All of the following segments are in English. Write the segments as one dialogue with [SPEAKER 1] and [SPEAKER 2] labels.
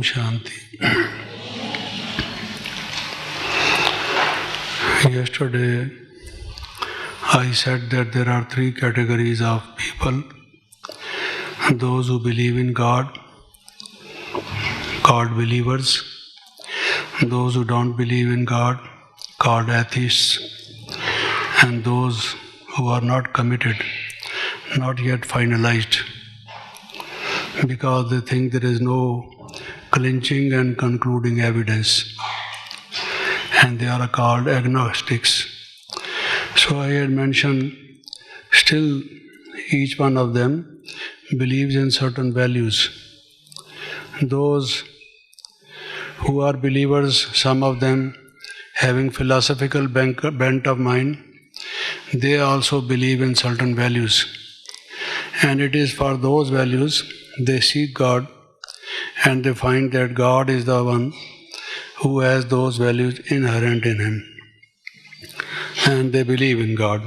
[SPEAKER 1] Om Shanti. Yesterday I said that there are three categories of people. Those who believe in God, called believers. Those who don't believe in God, called atheists. And those who are not committed, not yet finalized, because they think there is no clinching and concluding evidence, and they are called agnostics. So I had mentioned, still each one of them believes in certain values. Those who are believers, some of them having philosophical bent of mind, they also believe in certain values. And it is for those values they seek God, and they find that God is the one who has those values inherent in him. And they believe in God.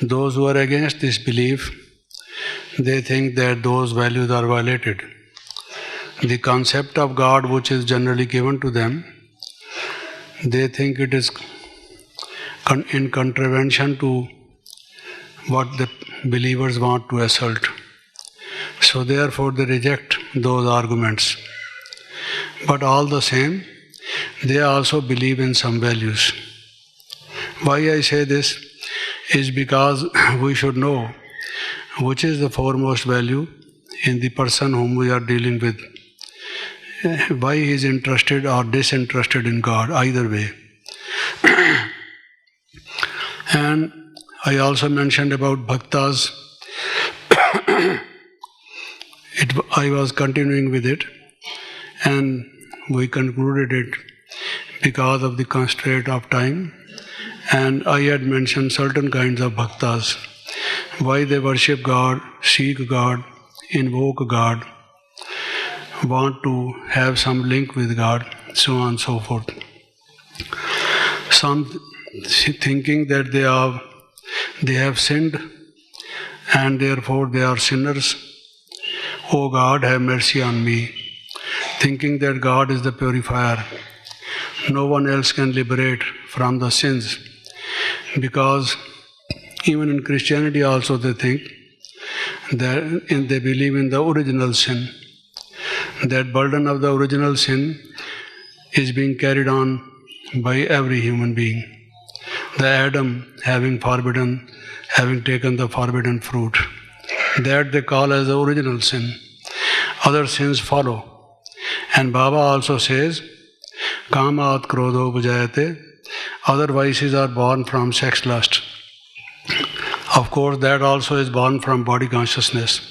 [SPEAKER 1] Those who are against this belief, they think that those values are violated. The concept of God which is generally given to them, they think it is in contravention to what the believers want to assert. So therefore they reject those arguments. But all the same, they also believe in some values. Why I say this is because we should know which is the foremost value in the person whom we are dealing with. Why he is interested or disinterested in God, either way. And I also mentioned about bhaktas. I was continuing with it, and we concluded it because of the constraint of time. And I had mentioned certain kinds of bhaktas, why they worship God, seek God, invoke God, want to have some link with God, so on and so forth. Some thinking that they have sinned and therefore they are sinners. Oh God, have mercy on me. Thinking that God is the purifier. No one else can liberate from the sins. Because even in Christianity also they think that they believe in the original sin. That burden of the original sin is being carried on by every human being. The Adam having taken the forbidden fruit. That they call as the original sin. Other sins follow. And Baba also says, Kamat krodho bhujayate. Other vices are born from sex lust. Of course, that also is born from body consciousness.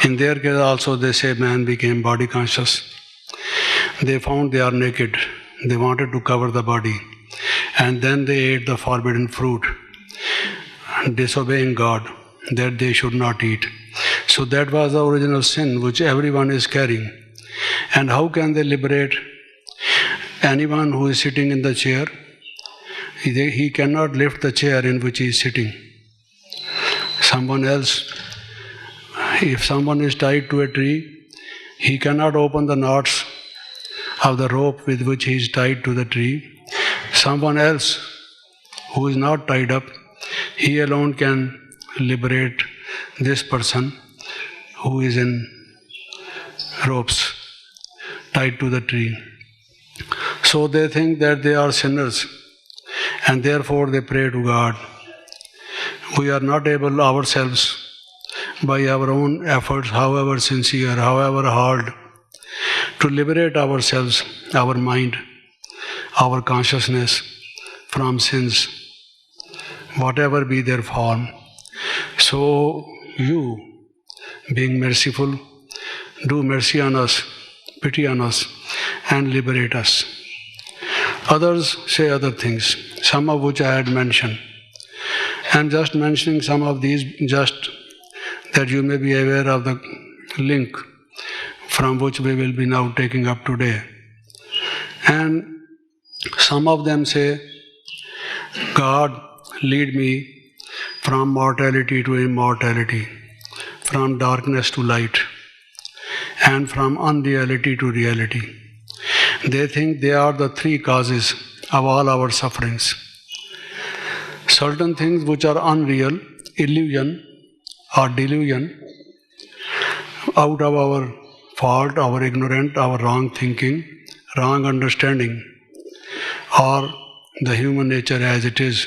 [SPEAKER 1] In their case also they say man became body conscious. They found they are naked. They wanted to cover the body. And then they ate the forbidden fruit, disobeying God, that they should not eat. So that was the original sin which everyone is carrying. And how can they liberate anyone who is sitting in the chair? He cannot lift the chair in which he is sitting. Someone else, if someone is tied to a tree, he cannot open the knots of the rope with which he is tied to the tree. Someone else who is not tied up, he alone can liberate this person who is in ropes tied to the tree. So they think that they are sinners, and therefore they pray to God. We are not able ourselves, by our own efforts, however sincere, however hard, to liberate ourselves, our mind, our consciousness from sins, whatever be their form. So you, being merciful, do mercy on us, pity on us, and liberate us. Others say other things, some of which I had mentioned. I am just mentioning some of these just that you may be aware of the link from which we will be now taking up today. And some of them say, God, lead me from mortality to immortality, from darkness to light. and from unreality to reality. They think they are the three causes of all our sufferings. Certain things which are unreal, illusion or delusion, out of our fault, our ignorance, our wrong thinking, wrong understanding, or the human nature as it is,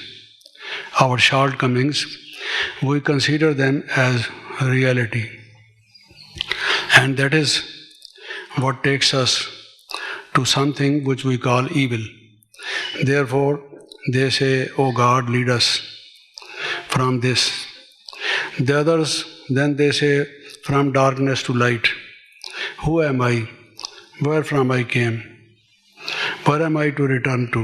[SPEAKER 1] our shortcomings, we consider them as reality. And that is what takes us to something which we call evil. Therefore, they say, "Oh God, lead us from this." The others, then they say, "From darkness to light." Who am I? Where from I came? Where am I to return to?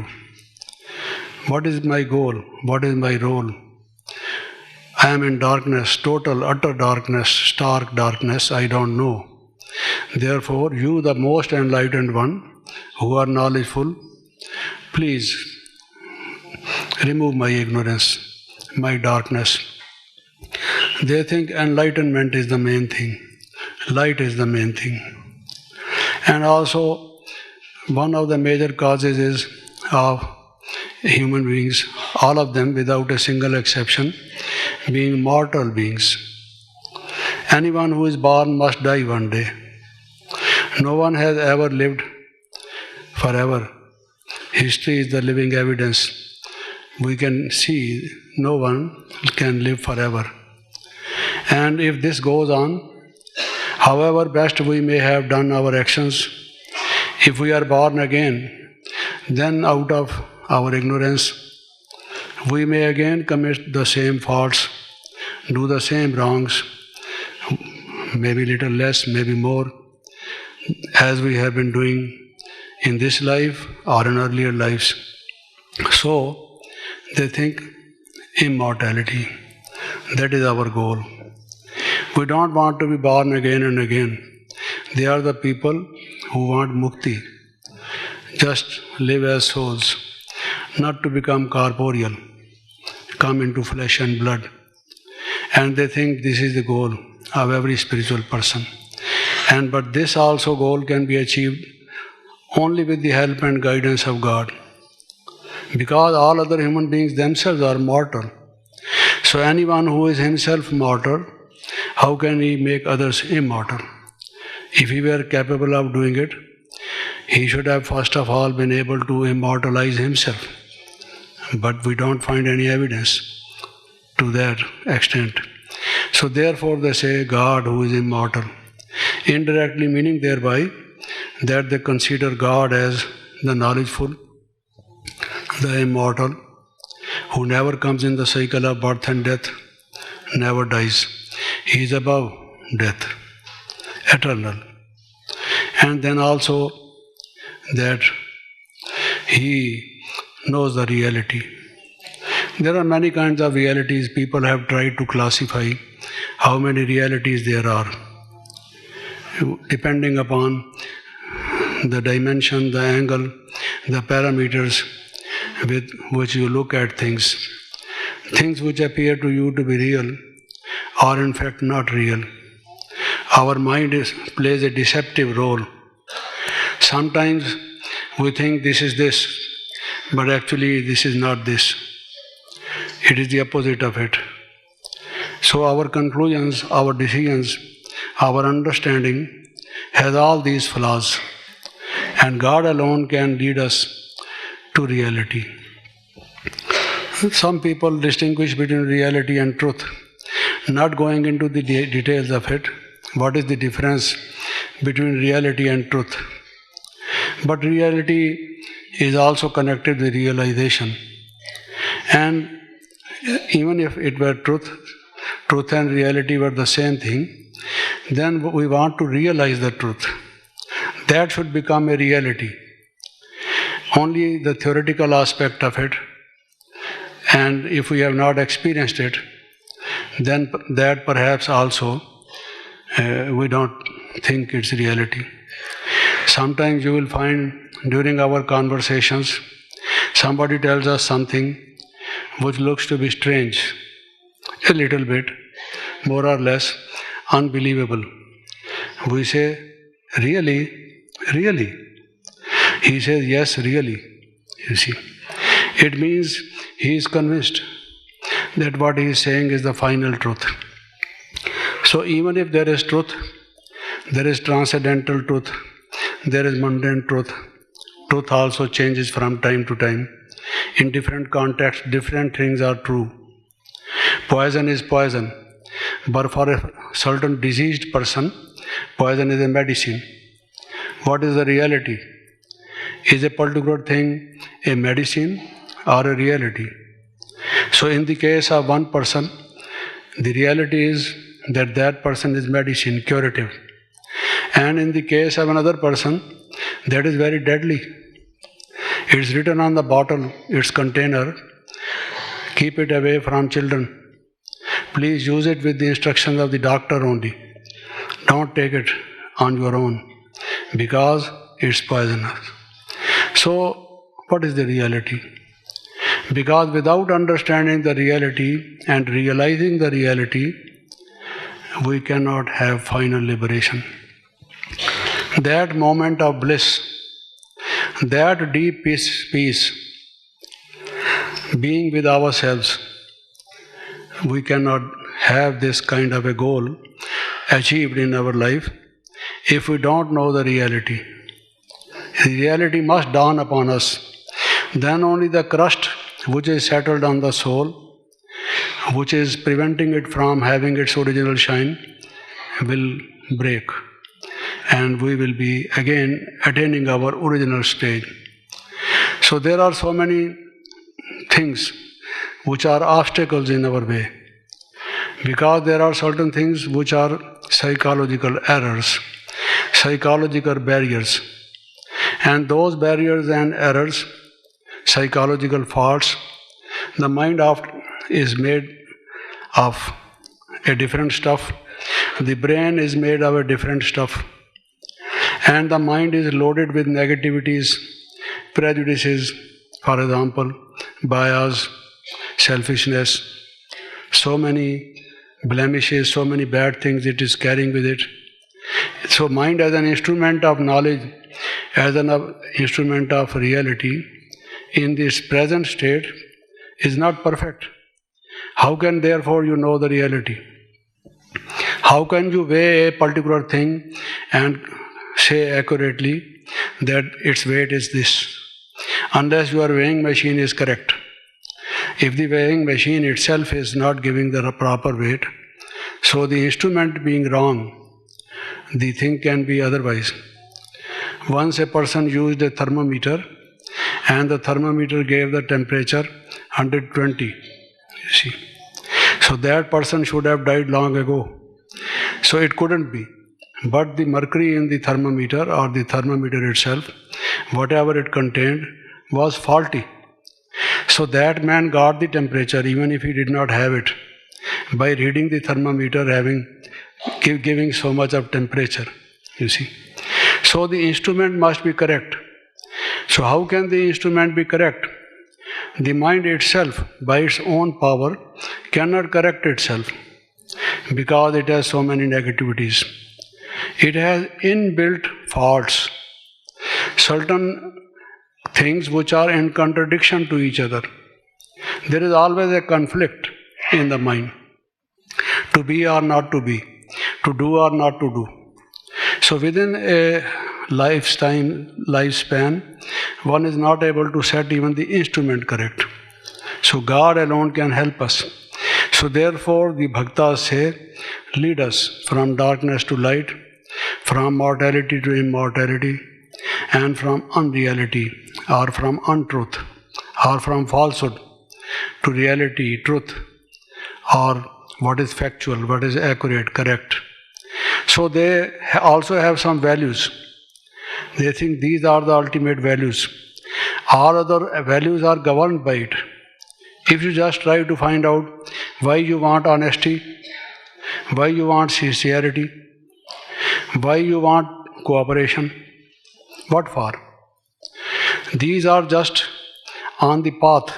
[SPEAKER 1] What is my goal? What is my role? I am in darkness, total, utter darkness, stark darkness, I don't know. Therefore, you, the most enlightened one, who are knowledgeful, please remove my ignorance, my darkness. They think enlightenment is the main thing, light is the main thing. And also, one of the major causes is of human beings, all of them without a single exception, being mortal beings. Anyone who is born must die one day. No one has ever lived forever. History is the living evidence. We can see no one can live forever. And if this goes on, however best we may have done our actions, if we are born again, then out of our ignorance, we may again commit the same faults, do the same wrongs, maybe little less, maybe more, as we have been doing in this life or in earlier lives. So, they think immortality. That is our goal. We don't want to be born again and again. They are the people who want mukti, just live as souls, not to become corporeal, come into flesh and blood. And they think this is the goal of every spiritual person. But this also goal can be achieved only with the help and guidance of God. Because all other human beings themselves are mortal. So anyone who is himself mortal, how can he make others immortal? If he were capable of doing it, he should have first of all been able to immortalize himself. But we don't find any evidence to that extent. So therefore they say God who is immortal, indirectly meaning thereby that they consider God as the knowledgeful, the immortal, who never comes in the cycle of birth and death, never dies. He is above death, eternal. And then also that he knows the reality. There are many kinds of realities. People have tried to classify how many realities there are, depending upon the dimension, the angle, the parameters with which you look at things. Things which appear to you to be real are in fact not real. Our mind plays a deceptive role. Sometimes we think this is this, but actually this is not this. It is the opposite of it. So our conclusions, our decisions, our understanding has all these flaws. And God alone can lead us to reality. Some people distinguish between reality and truth, not going into the details of it. What is the difference between reality and truth? But reality is also connected with realization. And even if it were truth and reality were the same thing, then we want to realize the truth. That should become a reality. Only the theoretical aspect of it, and if we have not experienced it, then that perhaps also we don't think it's reality. Sometimes you will find during our conversations, somebody tells us something which looks to be strange, a little bit, more or less unbelievable. We say, Really? Really? He says, yes, really. You see. It means he is convinced that what he is saying is the final truth. So even if there is truth, there is transcendental truth, there is mundane truth. Truth also changes from time to time. In different contexts, different things are true. Poison is poison, but for a certain diseased person, poison is a medicine. What is the reality? Is a particular thing a medicine or a reality? So in the case of one person, the reality is that that person is medicine, curative. And in the case of another person, that is very deadly. It's written on the bottle, its container, keep it away from children. Please use it with the instructions of the doctor only. Don't take it on your own because it's poisonous. So, what is the reality? Because without understanding the reality and realizing the reality, we cannot have final liberation. That moment of bliss, that deep peace, being with ourselves, we cannot have this kind of a goal achieved in our life if we don't know the reality. The reality must dawn upon us. Then only the crust which is settled on the soul, which is preventing it from having its original shine, will break. And we will be again attaining our original stage. So there are so many things which are obstacles in our way. Because there are certain things which are psychological errors, psychological barriers. And those barriers and errors, psychological faults, the mind is made of a different stuff. The brain is made of a different stuff. And the mind is loaded with negativities, prejudices, for example, bias, selfishness, so many blemishes, so many bad things it is carrying with it. So mind as an instrument of knowledge, as an instrument of reality, in this present state is not perfect. How can therefore you know the reality? How can you weigh a particular thing and say accurately that its weight is this? Unless your weighing machine is correct. If the weighing machine itself is not giving the proper weight, so the instrument being wrong, the thing can be otherwise. Once a person used a thermometer and the thermometer gave the temperature 120, you see. So that person should have died long ago. So it couldn't be. But the mercury in the thermometer or the thermometer itself, whatever it contained, was faulty. So that man got the temperature even if he did not have it by reading the thermometer giving so much of temperature, you see. So the instrument must be correct. So how can the instrument be correct? The mind itself, by its own power, cannot correct itself because it has so many negativities. It has inbuilt faults, certain things which are in contradiction to each other. There is always a conflict in the mind, to be or not to be, to do or not to do. So within a lifespan, one is not able to set even the instrument correct. So God alone can help us. So therefore the bhaktas say, lead us from darkness to light, from mortality to immortality, and from unreality or from untruth or from falsehood to reality, truth, or what is factual, what is accurate, correct. So they also have some values. They think these are the ultimate values. All other values are governed by it. If you just try to find out why you want honesty, why you want sincerity, why you want cooperation, what for? These are just on the path.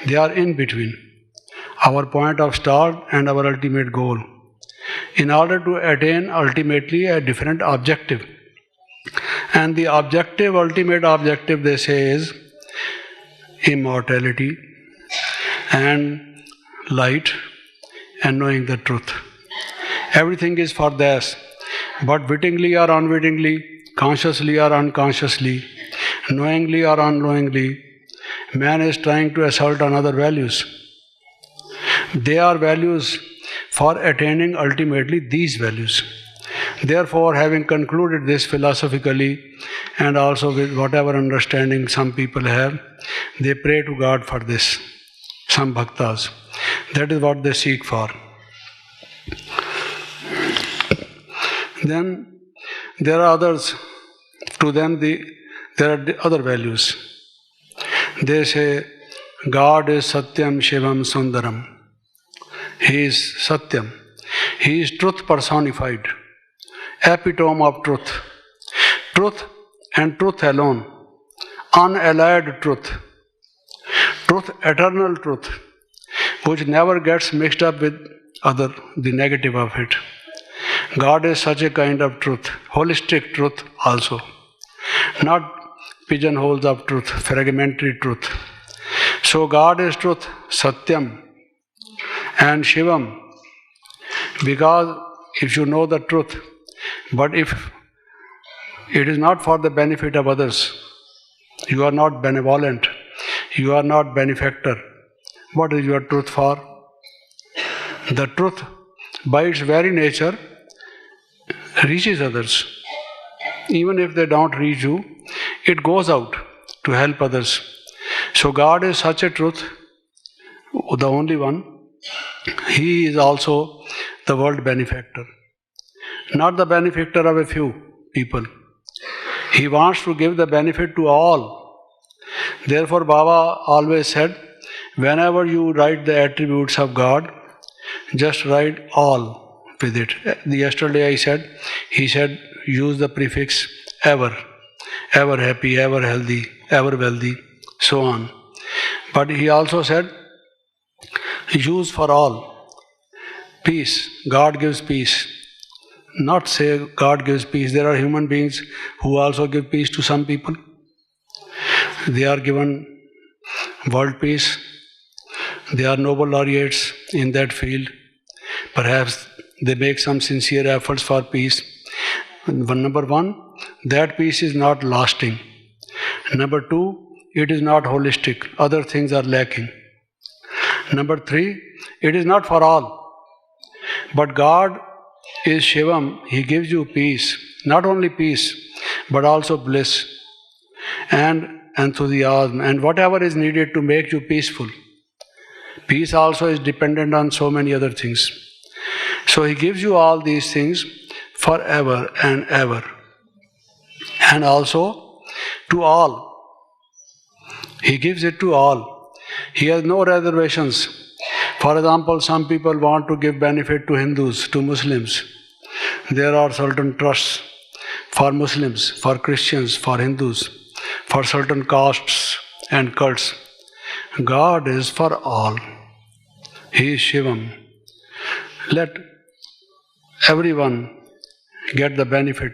[SPEAKER 1] They are in between our point of start and our ultimate goal. In order to attain ultimately a different objective, And the objective, ultimate objective, they say, is immortality and light and knowing the truth. Everything is for this, but wittingly or unwittingly, consciously or unconsciously, knowingly or unknowingly, man is trying to assault on other values. They are values for attaining ultimately these values. Therefore, having concluded this philosophically and also with whatever understanding some people have, they pray to God for this. Some bhaktas. That is what they seek for. Then there are others. To them, there are other values. They say, God is Satyam Shivam Sundaram. He is Satyam. He is truth personified. Epitome of truth. Truth and truth alone. Unallied truth. Truth, eternal truth, which never gets mixed up with the negative of it. God is such a kind of truth, holistic truth also. Not pigeonholes of truth, fragmentary truth. So God is truth, Satyam, and Shivam, because if you know the truth, but if it is not for the benefit of others, you are not benevolent, you are not benefactor, what is your truth for? The truth, by its very nature, reaches others. Even if they don't reach you, it goes out to help others. So God is such a truth, the only one. He is also the world benefactor. Not the benefactor of a few people. He wants to give the benefit to all. Therefore, Baba always said, whenever you write the attributes of God, just write all with it. Yesterday he said, use the prefix ever. Ever happy, ever healthy, ever wealthy, so on. But he also said, use for all. Peace. God gives peace. Not say God gives peace. There are human beings who also give peace to some people. They are given world peace. They are Nobel laureates in that field. Perhaps they make some sincere efforts for peace. Number one, that peace is not lasting. Number two, it is not holistic. Other things are lacking. Number three, it is not for all. But God is Shivam. He gives you peace. Not only peace, but also bliss and enthusiasm and whatever is needed to make you peaceful. Peace also is dependent on so many other things. So He gives you all these things forever and ever. And also to all. He gives it to all. He has no reservations. For example, some people want to give benefit to Hindus, to Muslims. There are certain trusts for Muslims, for Christians, for Hindus, for certain castes and cults. God is for all. He is Shivam. Let everyone get the benefit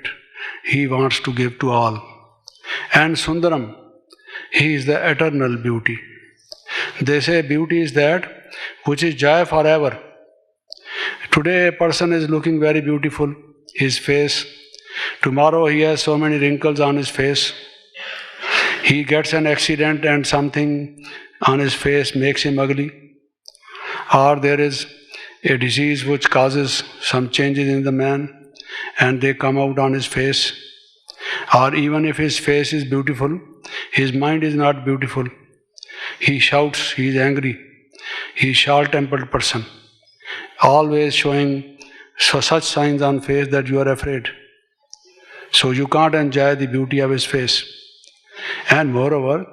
[SPEAKER 1] He wants to give to all. And Sundaram, He is the eternal beauty. They say beauty is that which is joy forever. Today a person is looking very beautiful, his face. Tomorrow he has so many wrinkles on his face. He gets an accident and something on his face makes him ugly. Or there is a disease which causes some changes in the man and they come out on his face. Or even if his face is beautiful, his mind is not beautiful. He shouts, he is angry. He is short-tempered person. Always showing such signs on face that you are afraid. So you can't enjoy the beauty of his face. And moreover,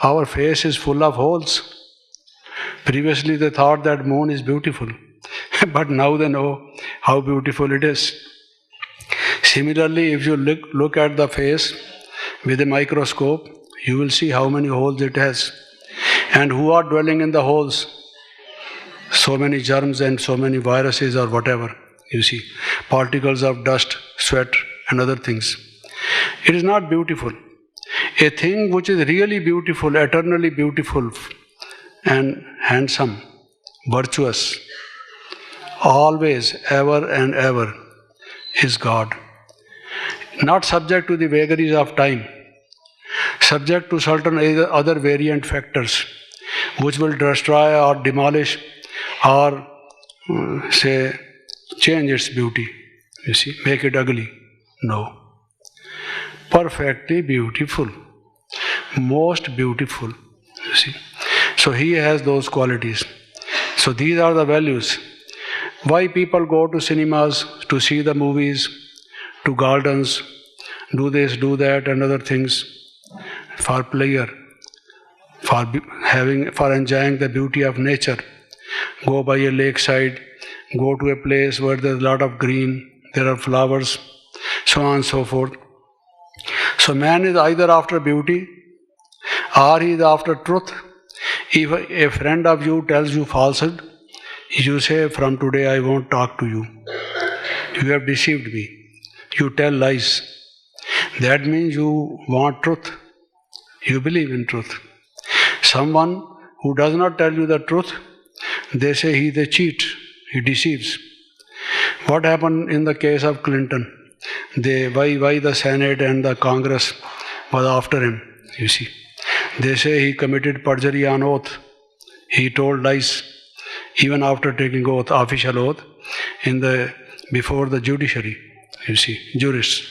[SPEAKER 1] our face is full of holes. Previously they thought that moon is beautiful. But now they know how beautiful it is. Similarly, if you look at the face with a microscope, you will see how many holes it has. And who are dwelling in the holes? So many germs and so many viruses or whatever, you see. Particles of dust, sweat and other things. It is not beautiful. A thing which is really beautiful, eternally beautiful and handsome, virtuous, always, ever and ever, is God. Not subject to the vagaries of time, subject to certain other variant factors which will destroy or demolish or say change its beauty, you see, make it ugly. No. Perfectly beautiful, most beautiful, you see. So he has those qualities. So these are the values. Why people go to cinemas, to see the movies, to gardens, do this, do that, and other things, for pleasure, for enjoying the beauty of nature. Go by a lakeside, go to a place where there's a lot of green, there are flowers, so on and so forth. So man is either after beauty or he is after truth. If a friend of you tells you falsehood, you say, from today I won't talk to you. You have deceived me. You tell lies. That means you want truth. You believe in truth. Someone who does not tell you the truth, they say he is a cheat. He deceives. What happened in the case of Clinton? Why the Senate and the Congress was after him, you see. They say he committed perjury on oath. He told lies even after taking oath, official oath, before the judiciary, you see, jurists.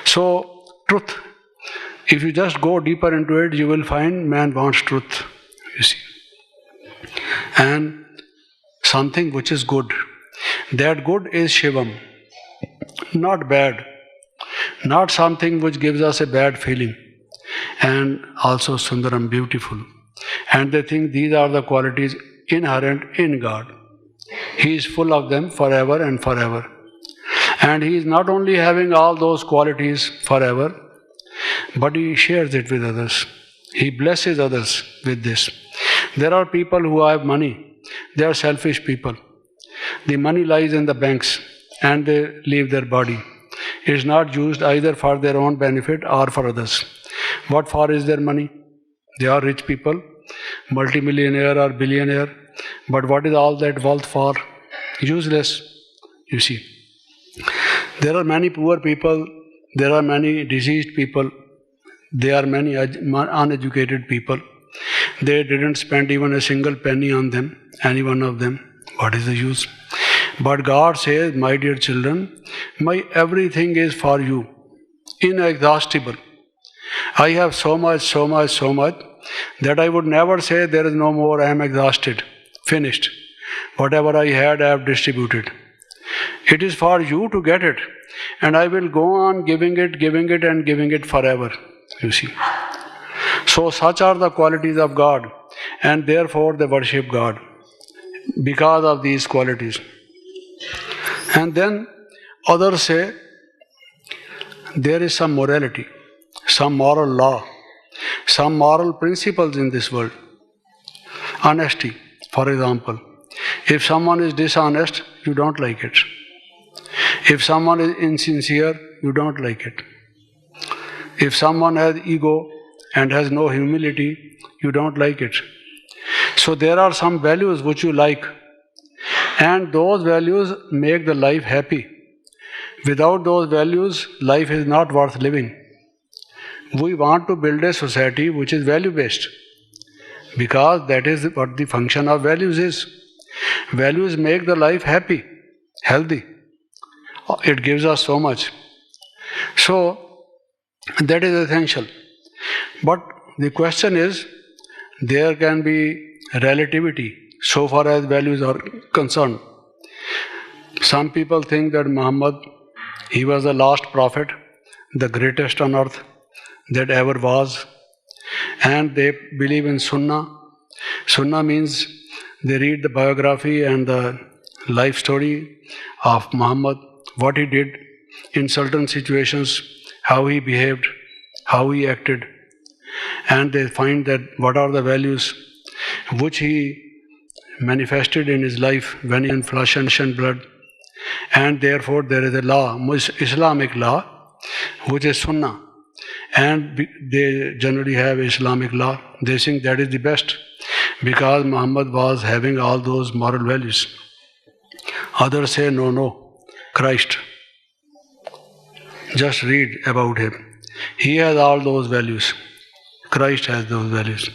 [SPEAKER 1] So, truth. If you just go deeper into it, you will find man wants truth, you see. And something which is good. That good is Shivam. Not bad. Not something which gives us a bad feeling. And also Sundaram, beautiful. And they think these are the qualities inherent in God. He is full of them forever and forever. And He is not only having all those qualities forever, but He shares it with others. He blesses others with this. There are people who have money. They are selfish people. The money lies in the banks and they leave their body. It is not used either for their own benefit or for others. What for is their money? They are rich people, multimillionaire or billionaire. But what is all that wealth for? Useless, you see. There are many poor people, there are many diseased people, there are many uneducated people. They didn't spend even a single penny on them, any one of them. What is the use? But God says, my dear children, my everything is for you, inexhaustible. I have so much that I would never say there is no more, I am exhausted, finished. Whatever I had, I have distributed. It is for you to get it, and I will go on giving it forever, you see. So such are the qualities of God, and therefore they worship God because of these qualities. And then others say there is some morality, some moral law, some moral principles in this world. Honesty, for example. If someone is dishonest, you don't like it. If someone is insincere, you don't like it. If someone has ego and has no humility, you don't like it. So there are some values which you like, and those values make the life happy. Without those values, life is not worth living. We want to build a society which is value-based, because that is what the function of values is. Values make the life happy, healthy. It gives us so much. So, that is essential. But the question is, there can be relativity so far as values are concerned. Some people think that Muhammad, he was the last prophet, the greatest on earth that ever was, and they believe in Sunnah. Sunnah means they read the biography and the life story of Muhammad, what he did in certain situations, how he behaved, how he acted, and they find that what are the values which he manifested in his life when he in flesh and blood. And therefore there is a law, Islamic law, which is Sunnah. and they generally have Islamic law. They think that is the best because Muhammad was having all those moral values. Others say, no, Christ. Just read about him. He has all those values. Christ has those values.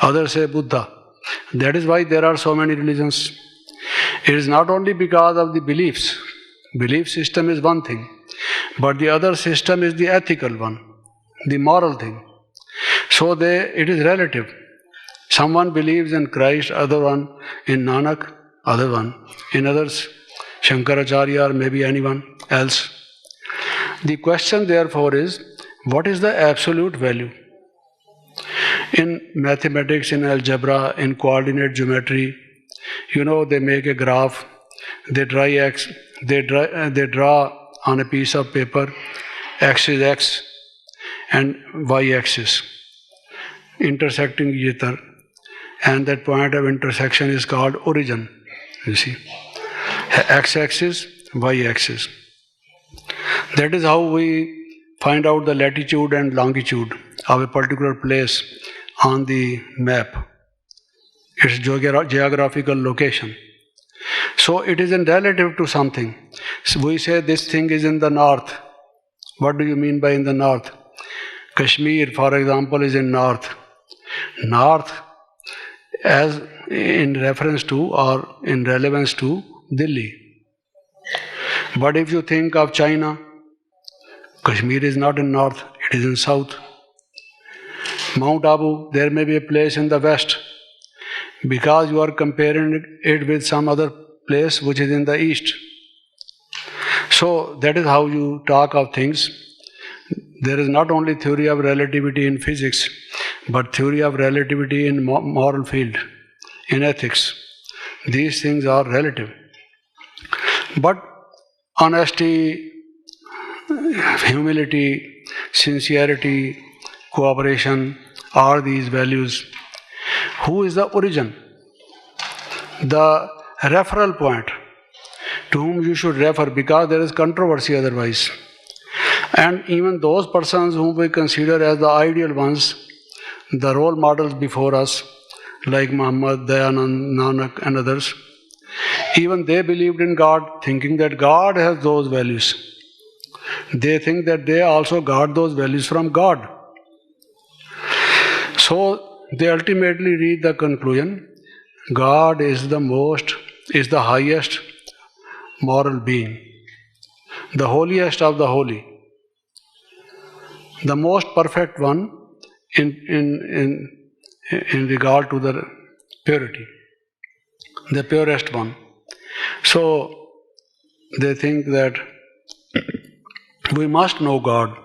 [SPEAKER 1] Others say Buddha. That is why there are so many religions. It is not only because of the beliefs. Belief system is one thing, but the other system is the ethical one, the moral thing. So it is relative. Someone believes in Christ, other one in Nanak, other one in others, Shankaracharya or maybe anyone else. The question therefore is, what is the absolute value? In mathematics, in algebra, in coordinate geometry, they make a graph, they draw on a piece of paper, x is x and y axis, intersecting each other, and that point of intersection is called origin, you see. X axis, y axis. That is how we find out the latitude and longitude of a particular place on the map, its geographical location. So it is in relative to something. So we say this thing is in the north. What do you mean by in the north? Kashmir, for example, is in north. North as in reference to or in relevance to Delhi. But if you think of China, Kashmir is not in north, it is in south. Mount Abu, there may be a place in the west because you are comparing it with some other place which is in the east. So that is how you talk of things. There is not only theory of relativity in physics, but theory of relativity in moral field, in ethics. These things are relative. But honesty, humility, sincerity, cooperation are these values. Who is the origin? The referral point to whom you should refer, because there is controversy otherwise. And even those persons whom we consider as the ideal ones, the role models before us, like Muhammad, Dayanand, Nanak and others, even they believed in God, thinking that God has those values. They think that they also got those values from God. So they ultimately reach the conclusion, God is the highest moral being, the holiest of the holy, the most perfect one in regard to the purity, the purest one. So they think that we must know God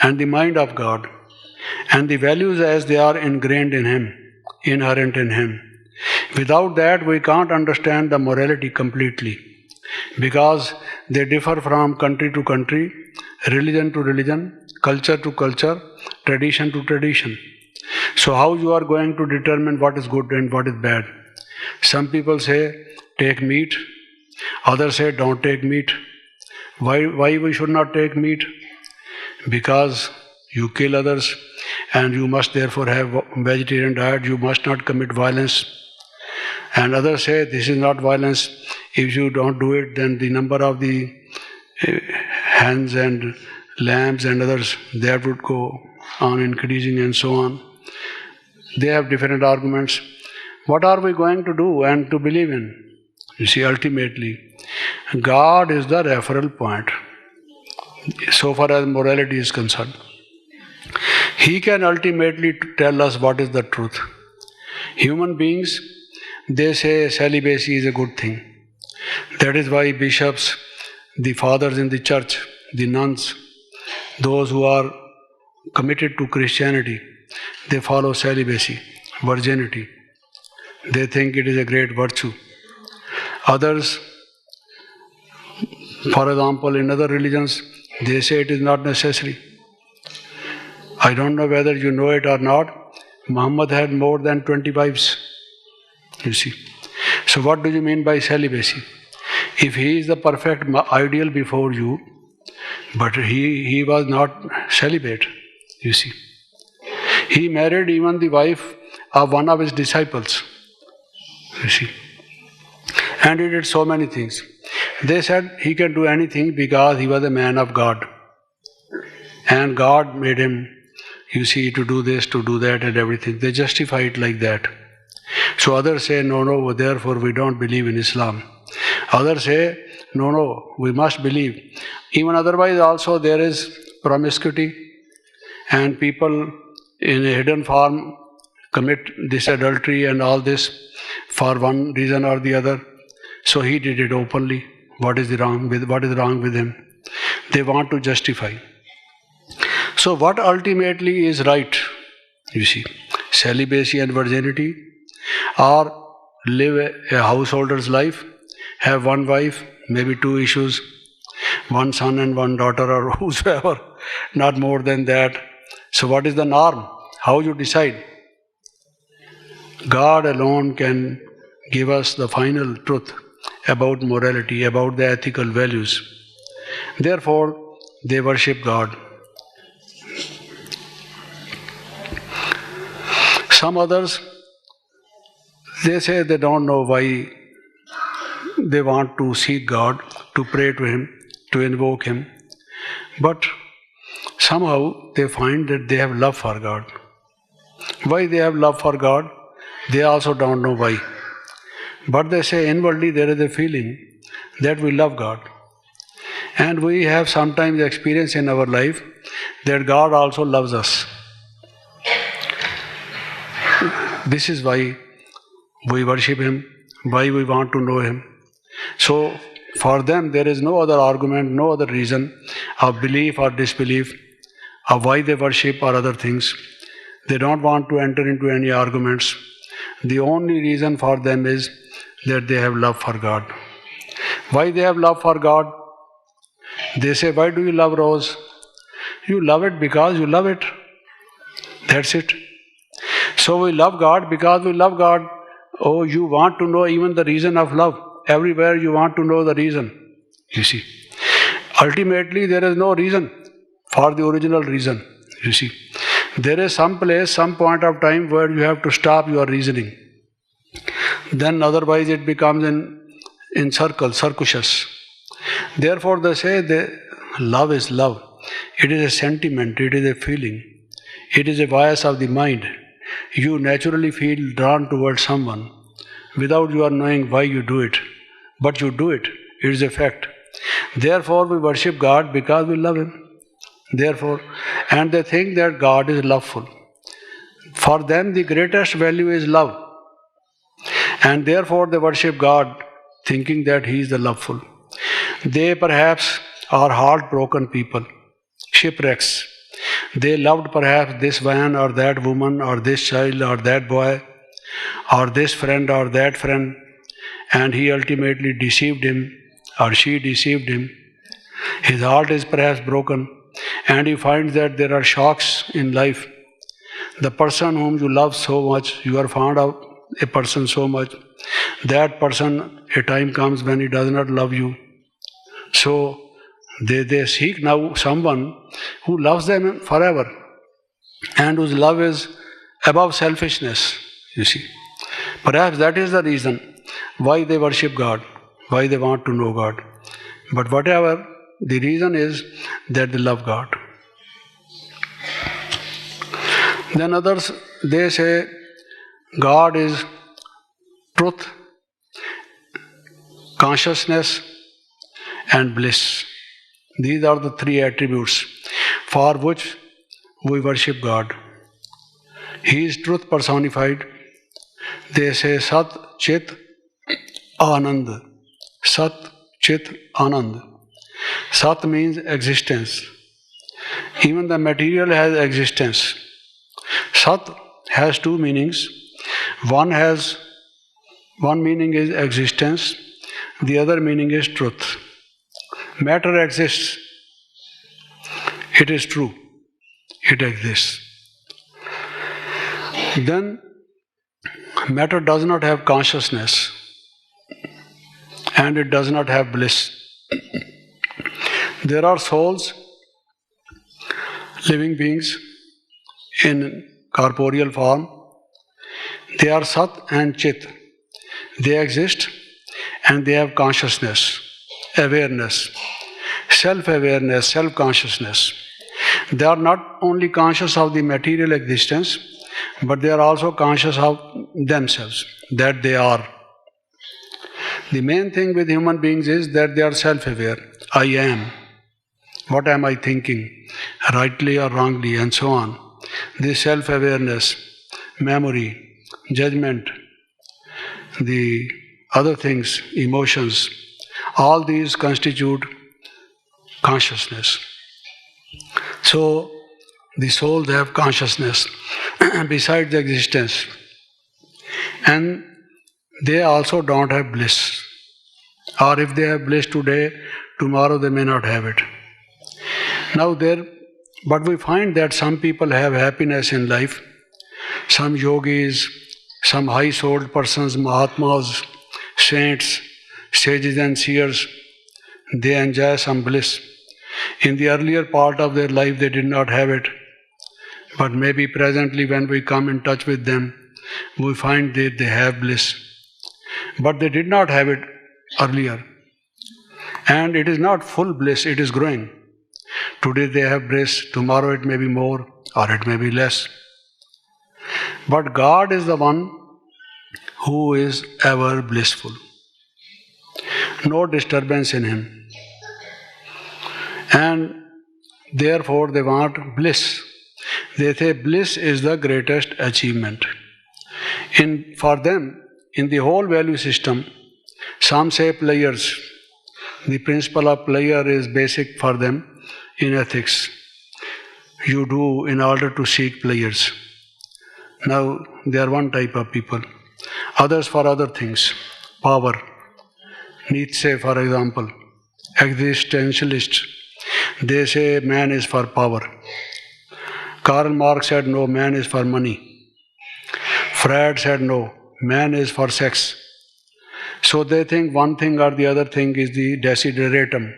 [SPEAKER 1] and the mind of God and the values as they are ingrained in Him, inherent in Him. Without that, we can't understand the morality completely, because they differ from country to country, religion to religion, culture to culture, tradition to tradition. So how you are going to determine what is good and what is bad? Some people say, take meat. Others say, don't take meat. Why we should not take meat? Because you kill others and you must therefore have vegetarian diet, you must not commit violence. And others say, this is not violence. If you don't do it, then the number of the hens and lambs and others, that would go on increasing and so on. They have different arguments. What are we going to do and to believe in? You see, ultimately, God is the referral point so far as morality is concerned. He can ultimately tell us what is the truth. Human beings, they say celibacy is a good thing. That is why bishops, the fathers in the church, the nuns, those who are committed to Christianity, they follow celibacy, virginity. They think it is a great virtue. Others, for example, in other religions, they say it is not necessary. I don't know whether you know it or not. Muhammad had more than 20 wives. You see. So what do you mean by celibacy? If he is the perfect ideal before you, but he was not celibate, You see. He married even the wife of one of his disciples. You see. And he did so many things. They said he can do anything because he was a man of God. And God made him, you see, to do this, to do that and everything. They justify it like that. So others say, no, therefore we don't believe in Islam. Others say, no, we must believe. Even otherwise also there is promiscuity and people in a hidden form commit this adultery and all this for one reason or the other. So he did it openly. What is wrong with him? They want to justify. So what ultimately is right? You see, celibacy and virginity, or live a householder's life, have one wife, maybe two issues, one son and one daughter or whosoever, not more than that. So what is the norm? How you decide? God alone can give us the final truth about morality, about the ethical values. Therefore, they worship God. Some others, they say they don't know why they want to seek God, to pray to Him, to invoke Him. But somehow they find that they have love for God. Why they have love for God? They also don't know why. But they say inwardly there is a feeling that we love God. And we have sometimes experienced in our life that God also loves us. This is why we worship Him, why we want to know Him. So for them there is no other argument, no other reason of belief or disbelief of why they worship or other things. They don't want to enter into any arguments. The only reason for them is that they have love for God. Why they have love for God? They say, why do you love rose? You love it because you love it. That's it. So we love God because we love God. Oh, you want to know even the reason of love. Everywhere you want to know the reason. You see. Ultimately there is no reason for the original reason. You see. There is some place, some point of time where you have to stop your reasoning. Then otherwise it becomes in circuitous. Therefore they say that love is love. It is a sentiment, it is a feeling. It is a bias of the mind. You naturally feel drawn towards someone without your knowing why you do it. But you do it. It is a fact. Therefore we worship God because we love Him. Therefore, and they think that God is loveful. For them the greatest value is love. And therefore they worship God thinking that He is the loveful. They perhaps are heartbroken people, shipwrecks. They loved perhaps this man or that woman or this child or that boy or this friend or that friend, and he ultimately deceived him or she deceived him. His heart is perhaps broken and he finds that there are shocks in life. The person whom you love so much, you are fond of a person so much, that person, a time comes when he does not love you. So they seek now someone who loves them forever and whose love is above selfishness, you see. Perhaps that is the reason why they worship God, why they want to know God. But whatever, the reason is that they love God. Then others, they say God is truth, consciousness and bliss. These are the three attributes for which we worship God. He is truth personified. They say Sat Chit Anand. Sat Chit Anand. Sat means existence. Even the material has existence. Sat has two meanings. One meaning is existence, the other meaning is truth. Matter exists. It is true. It exists. Then matter does not have consciousness and it does not have bliss. There are souls, living beings, in corporeal form. They are Sat and Chit. They exist and they have consciousness, awareness, self-awareness, self-consciousness. They are not only conscious of the material existence, but they are also conscious of themselves, that they are. The main thing with human beings is that they are self-aware. I am. What am I thinking? Rightly or wrongly, and so on. This self-awareness, memory, judgment, the other things, emotions, all these constitute consciousness. So, the souls have consciousness besides the existence. And they also don't have bliss. Or if they have bliss today, tomorrow they may not have it. But we find that some people have happiness in life. Some yogis, some high-souled persons, Mahatmas, saints, sages and seers, they enjoy some bliss. In the earlier part of their life they did not have it. But maybe presently when we come in touch with them, we find that they have bliss. But they did not have it earlier. And it is not full bliss, it is growing. Today they have bliss, tomorrow it may be more or it may be less. But God is the one who is ever blissful. No disturbance in Him. And therefore they want bliss. They say bliss is the greatest achievement. For them, in the whole value system, some say players. The principle of player is basic for them in ethics. You do in order to seek players. Now, they are one type of people. Others for other things. Power. Nietzsche, for example, existentialist. They say man is for power. Karl Marx said no, man is for money. Freud said no, man is for sex. So they think one thing or the other thing is the desideratum,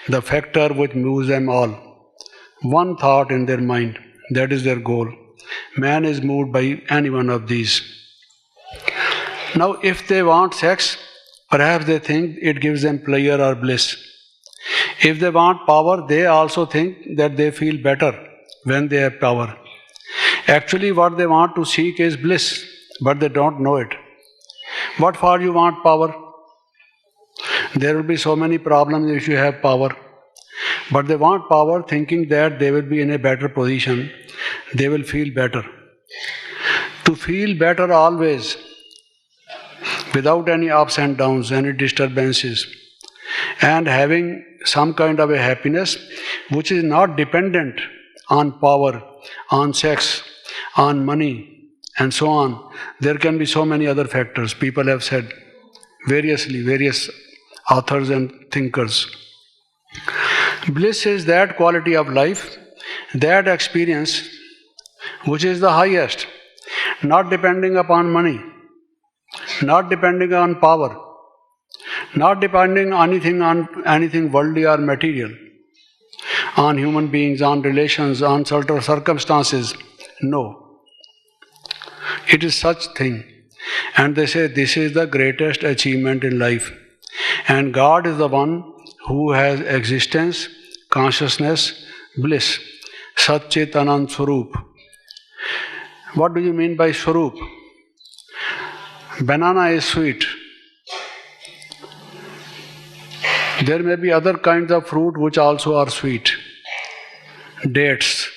[SPEAKER 1] the factor which moves them all. One thought in their mind, that is their goal. Man is moved by any one of these. Now if they want sex, perhaps they think it gives them pleasure or bliss. If they want power, they also think that they feel better when they have power. Actually what they want to seek is bliss, but they don't know it. What for you want power? There will be so many problems if you have power. But they want power thinking that they will be in a better position. They will feel better. To feel better always, without any ups and downs, any disturbances, and having some kind of a happiness which is not dependent on power, on sex, on money, and so on. There can be so many other factors. People have said various authors and thinkers. Bliss is that quality of life, that experience which is the highest, not depending upon money, not depending on power, not depending on anything worldly or material, on human beings, on relations, on certain circumstances. No. It is such thing. And they say this is the greatest achievement in life. And God is the one who has existence, consciousness, bliss. Sat Chit Anand Swarup. What do you mean by Swarup? Banana is sweet. There may be other kinds of fruit which also are sweet. Dates.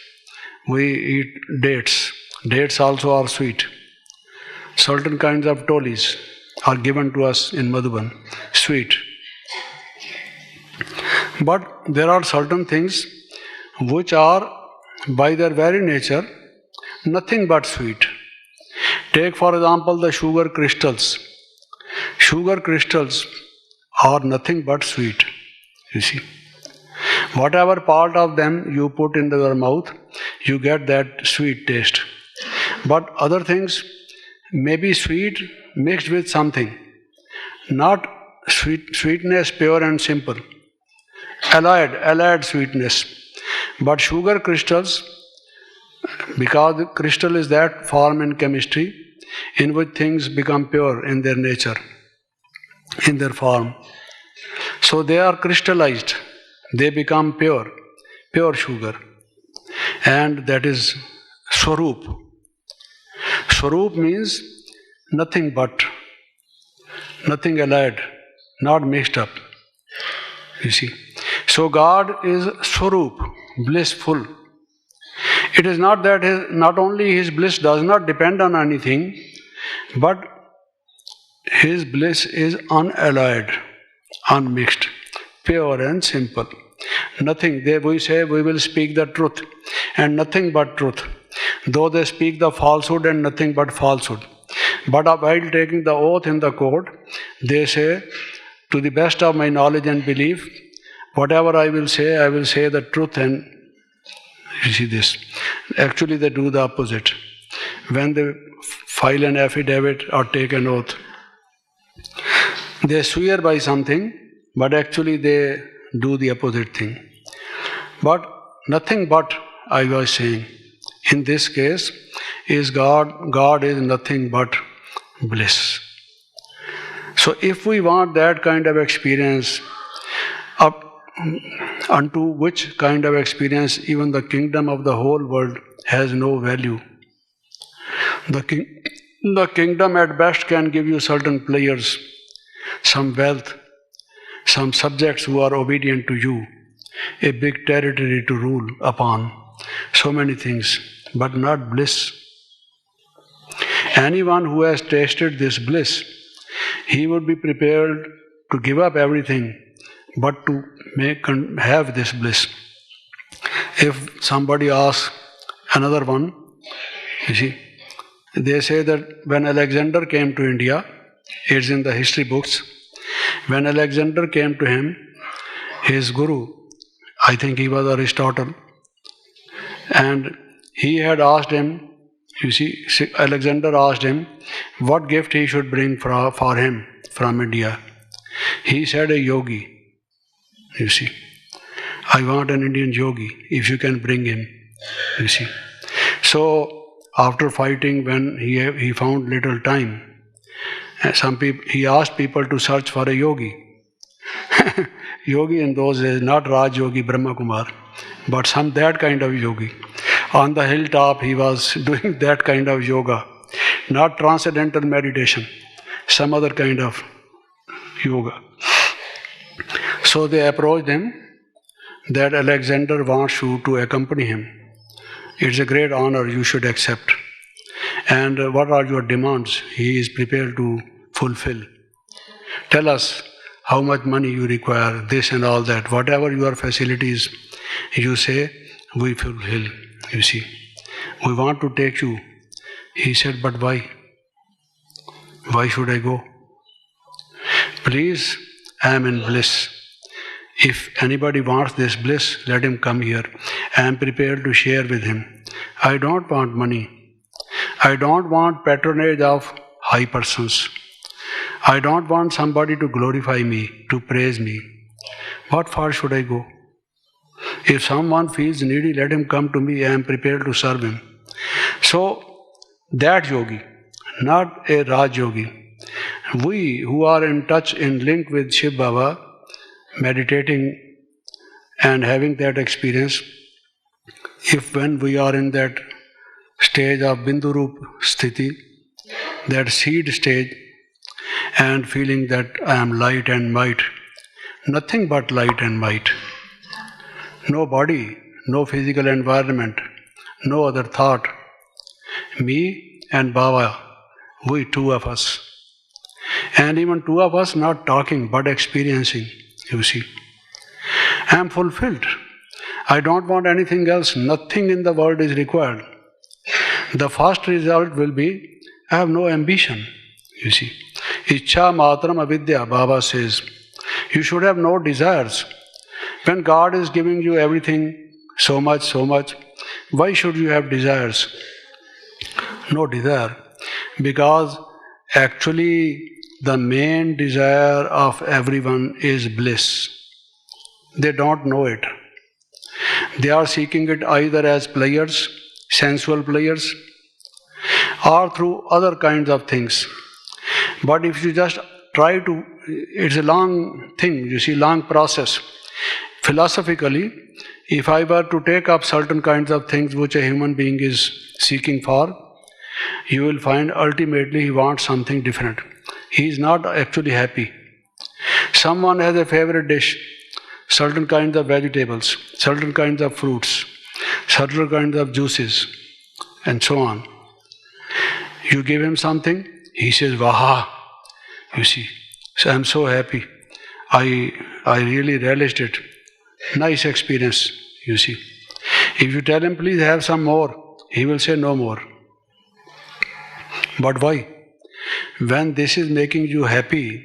[SPEAKER 1] We eat dates. Dates also are sweet. Certain kinds of tolis are given to us in Madhuban. Sweet. But there are certain things which are by their very nature nothing but sweet. Take for example the sugar crystals. Sugar crystals are nothing but sweet. You see. Whatever part of them you put in your mouth, you get that sweet taste. But other things may be sweet mixed with something. Not sweetness pure and simple. Allied sweetness. But sugar crystals Because crystal is that form in chemistry in which things become pure in their nature, in their form. So they are crystallized, they become pure, pure sugar. And that is Swarup. Swarup means nothing but, nothing allied, not mixed up. You see. So God is Swarup, blissful. It is not that not only His bliss does not depend on anything, but His bliss is unalloyed, unmixed, pure and simple. Nothing. We say we will speak the truth and nothing but truth. Though they speak the falsehood and nothing but falsehood. But while taking the oath in the court, they say, to the best of my knowledge and belief, whatever I will say the truth. And you see this. Actually they do the opposite. When they file an affidavit or take an oath, they swear by something, but actually they do the opposite thing. But nothing but, I was saying, in this case, is God is nothing but bliss. So if we want that kind of experience, unto which kind of experience even the kingdom of the whole world has no value. The kingdom at best can give you certain players, some wealth, some subjects who are obedient to you, a big territory to rule upon, so many things, but not bliss. Anyone who has tasted this bliss, he would be prepared to give up everything but to have this bliss. If somebody asks another one, you see, they say that when Alexander came to India, it's in the history books, when Alexander came to him, his guru, I think he was Aristotle, and he had asked him, you see, Alexander asked him what gift he should bring for him from India. He said a yogi. You see, I want an Indian yogi, if you can bring him. You see. So after fighting, when he found little time, he asked people to search for a yogi. Yogi in those days, not Raj Yogi Brahma Kumar, but that kind of yogi. On the hilltop, he was doing that kind of yoga, not transcendental meditation, some other kind of yoga. So they approached him that Alexander wants you to accompany him. It's a great honor, you should accept. And what are your demands? He is prepared to fulfill. Tell us how much money you require, this and all that. Whatever your facilities, you say, we fulfill. You see, we want to take you. He said, but why? Why should I go? Please, I am in bliss. If anybody wants this bliss, let him come here. I am prepared to share with him. I don't want money. I don't want patronage of high persons. I don't want somebody to glorify me, to praise me. What for should I go? If someone feels needy, let him come to me. I am prepared to serve him. So, that yogi, not a Raj yogi. We who are in touch, in link with Shiv Baba, meditating and having that experience, if when we are in that stage of Bindurup Sthiti, that seed stage, and feeling that I am light and might, nothing but light and might. No body, no physical environment, no other thought. Me and Baba, we two of us. And even two of us not talking but experiencing, you see. I am fulfilled. I don't want anything else. Nothing in the world is required. The first result will be, I have no ambition, you see. Ichha matram avidya, Baba says. You should have no desires. When God is giving you everything, so much, why should you have desires? No desire. Because actually the main desire of everyone is bliss. They don't know it. They are seeking it either as players sensual pleasures, or through other kinds of things. But if you just try to, it's a long thing, you see, long process. Philosophically, if I were to take up certain kinds of things which a human being is seeking for, you will find ultimately he wants something different. He is not actually happy. Someone has a favorite dish, certain kinds of vegetables, certain kinds of fruits, certain kinds of juices, and so on. You give him something, he says, Waha, you see. So I'm so happy. I really relished it. Nice experience, you see. If you tell him, please have some more, he will say no more. But why? When this is making you happy,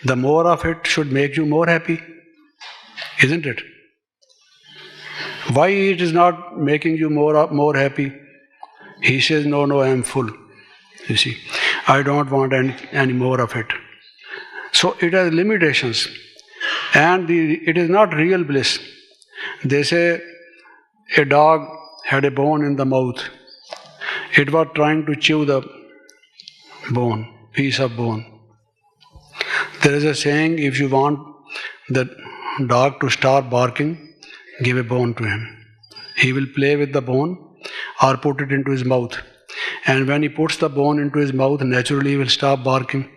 [SPEAKER 1] the more of it should make you more happy, isn't it? Why it is not making you more happy? He says, no, I am full. You see, I don't want any more of it. So it has limitations. And it is not real bliss. They say a dog had a bone in the mouth. It was trying to chew the bone, piece of bone. There is a saying, if you want the dog to start barking, give a bone to him. He will play with the bone or put it into his mouth. And when he puts the bone into his mouth, naturally he will stop barking.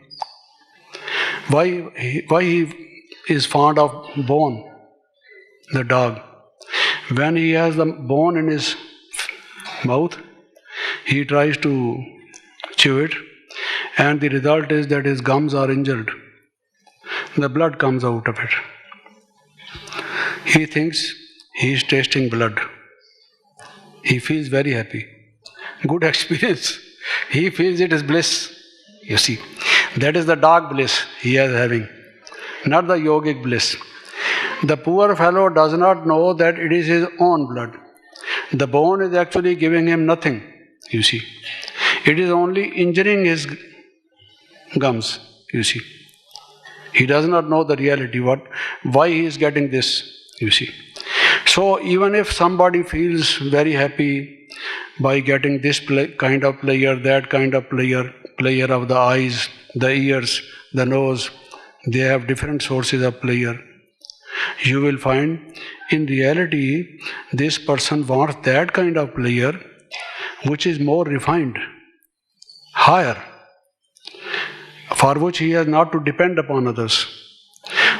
[SPEAKER 1] Why he is fond of bone, the dog? When he has the bone in his mouth, he tries to chew it, and the result is that his gums are injured. The blood comes out of it. He thinks he is tasting blood. He feels very happy. Good experience. He feels it is bliss. You see, that is the dog bliss he is having, not the yogic bliss. The poor fellow does not know that it is his own blood. The bone is actually giving him nothing, you see. It is only injuring his gums, you see. He does not know the reality, why he is getting this, you see. So even if somebody feels very happy by getting this kind of pleasure, that kind of pleasure of the eyes, the ears, the nose, they have different sources of pleasure. You will find in reality this person wants that kind of pleasure which is more refined, higher, for which he has not to depend upon others,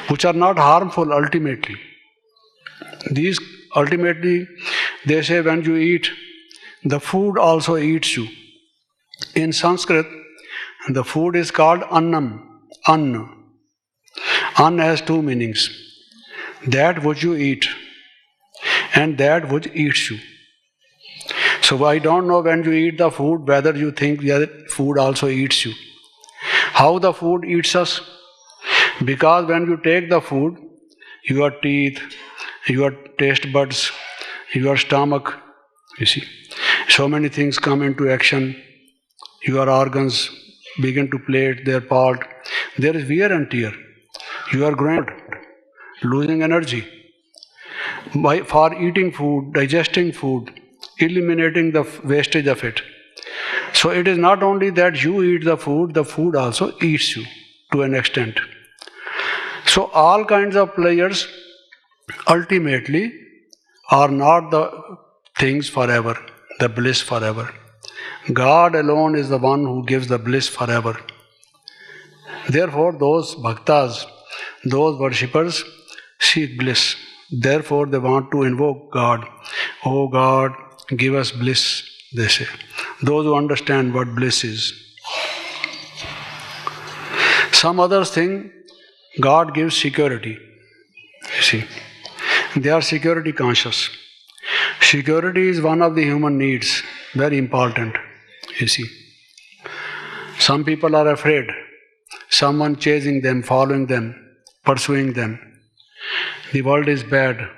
[SPEAKER 1] which are not harmful ultimately. These ultimately, they say when you eat, the food also eats you. In Sanskrit, the food is called annam, anna. Anna has two meanings. That which you eat and that which eats you. So I don't know when you eat the food whether you think that food also eats you. How the food eats us? Because when you take the food, your teeth, your taste buds, your stomach, you see, so many things come into action. Your organs begin to play their part. There is wear and tear. You are growing, losing energy. For eating food, digesting food, eliminating the wastage of it. So it is not only that you eat the food also eats you to an extent. So all kinds of pleasures ultimately are not the things forever, the bliss forever. God alone is the one who gives the bliss forever. Therefore, those bhaktas, those worshippers seek bliss. Therefore, they want to invoke God. Oh God, give us bliss, they say. Those who understand what bliss is. Some others think God gives security. You see, they are security conscious. Security is one of the human needs, very important, you see. Some people are afraid, someone chasing them, following them, pursuing them. The world is bad.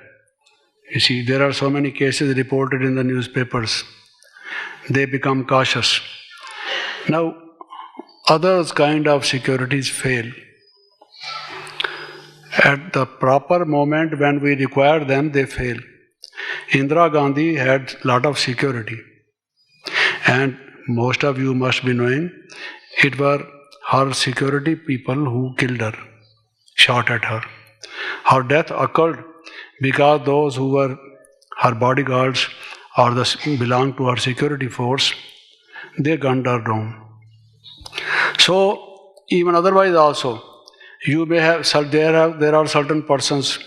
[SPEAKER 1] You see, there are so many cases reported in the newspapers. They become cautious. Now, others kind of securities fail. At the proper moment when we require them, they fail. Indira Gandhi had a lot of security. And most of you must be knowing, it were her security people who killed her, shot at her. Her death occurred because those who were her bodyguards or belonged to her security force, they gunned her down. So, even otherwise also, you may have, there are certain persons,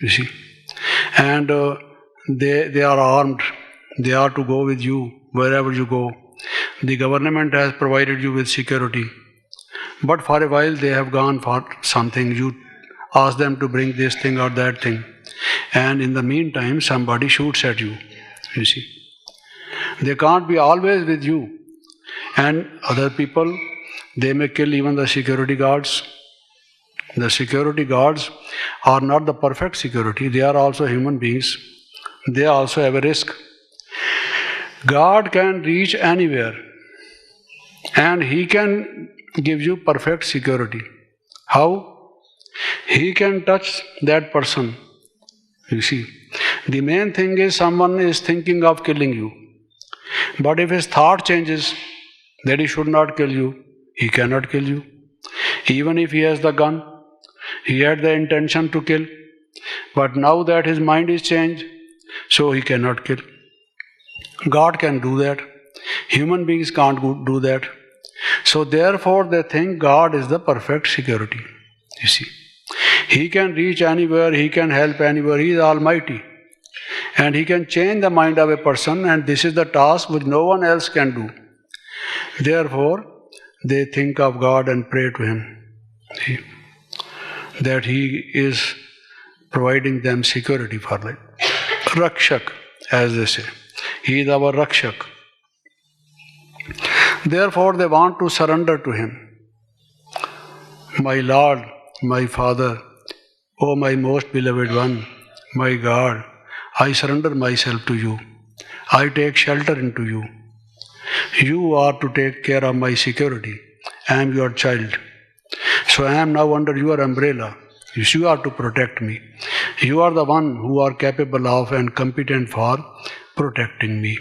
[SPEAKER 1] you see, and they are armed, they are to go with you wherever you go. The government has provided you with security, but for a while they have gone for something. You ask them to bring this thing or that thing, and in the meantime somebody shoots at you, you see. They can't be always with you, and other people, they may kill even the security guards. The security guards are not the perfect security, they are also human beings. They also have a risk. God can reach anywhere and He can give you perfect security. How? He can touch that person. You see, the main thing is someone is thinking of killing you. But if his thought changes that he should not kill you, he cannot kill you. Even if he has the gun, he had the intention to kill, but now that his mind is changed, so he cannot kill. God can do that. Human beings can't do that. So therefore they think God is the perfect security. You see, He can reach anywhere, He can help anywhere, He is almighty. And He can change the mind of a person, and this is the task which no one else can do. Therefore, they think of God and pray to Him. See, that He is providing them security for life. Rakshak, as they say. He is our Rakshak. Therefore, they want to surrender to Him. My Lord, my Father, O my most beloved one, my God, I surrender myself to you. I take shelter into you. You are to take care of my security. I am your child. So I am now under your umbrella. You are to protect me. You are the one who are capable of and competent for protecting me.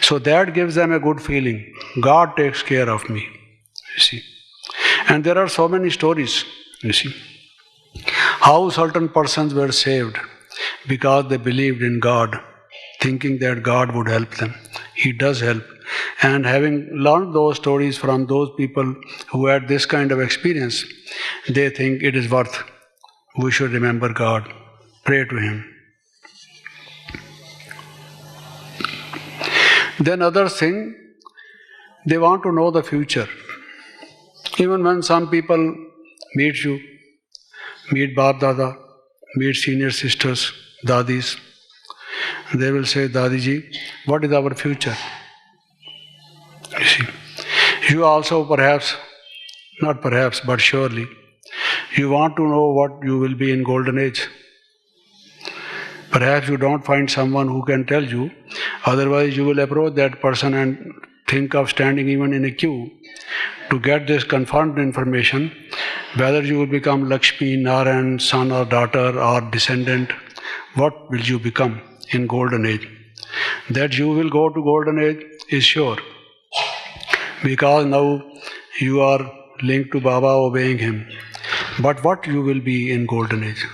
[SPEAKER 1] So that gives them a good feeling. God takes care of me. You see. And there are so many stories, you see, how certain persons were saved because they believed in God, thinking that God would help them. He does help. And having learned those stories from those people who had this kind of experience, they think it is worth. We should remember God, pray to Him. Then others think they want to know the future. Even when some people meet you, meet Baap Dada, meet senior sisters, Dadis, they will say, Dadiji, what is our future? You see, you also perhaps, not perhaps, but surely, you want to know what you will be in golden age. Perhaps you don't find someone who can tell you, otherwise you will approach that person and think of standing even in a queue to get this confirmed information, whether you will become Lakshmi, Narayan, son or daughter or descendant. What will you become in golden age? That you will go to golden age is sure, because now you are linked to Baba, obeying him. But what you will be in golden age?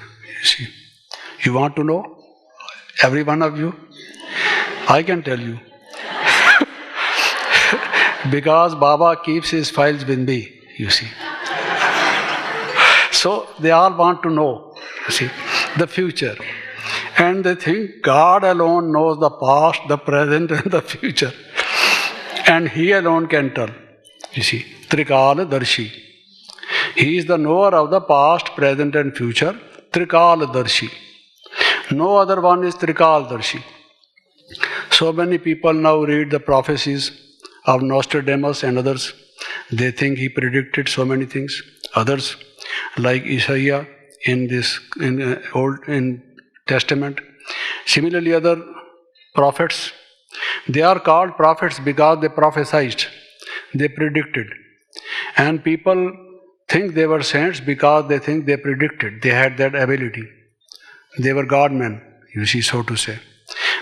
[SPEAKER 1] You see, you want to know? Every one of you? I can tell you. Because Baba keeps his files with me, you see. So they all want to know, you see, the future. And they think God alone knows the past, the present and the future. And He alone can tell. You see, Trikala Darshi. He is the knower of the past, present and future. Trikala Darshi. No other one is Trikala Darshi. So many people now read the prophecies of Nostradamus and others. They think he predicted so many things. Others, like Isaiah in Old Testament. Similarly, other prophets, they are called prophets because they prophesied, they predicted. And people think they were saints because they think they predicted, they had that ability. They were God-men, you see, so to say.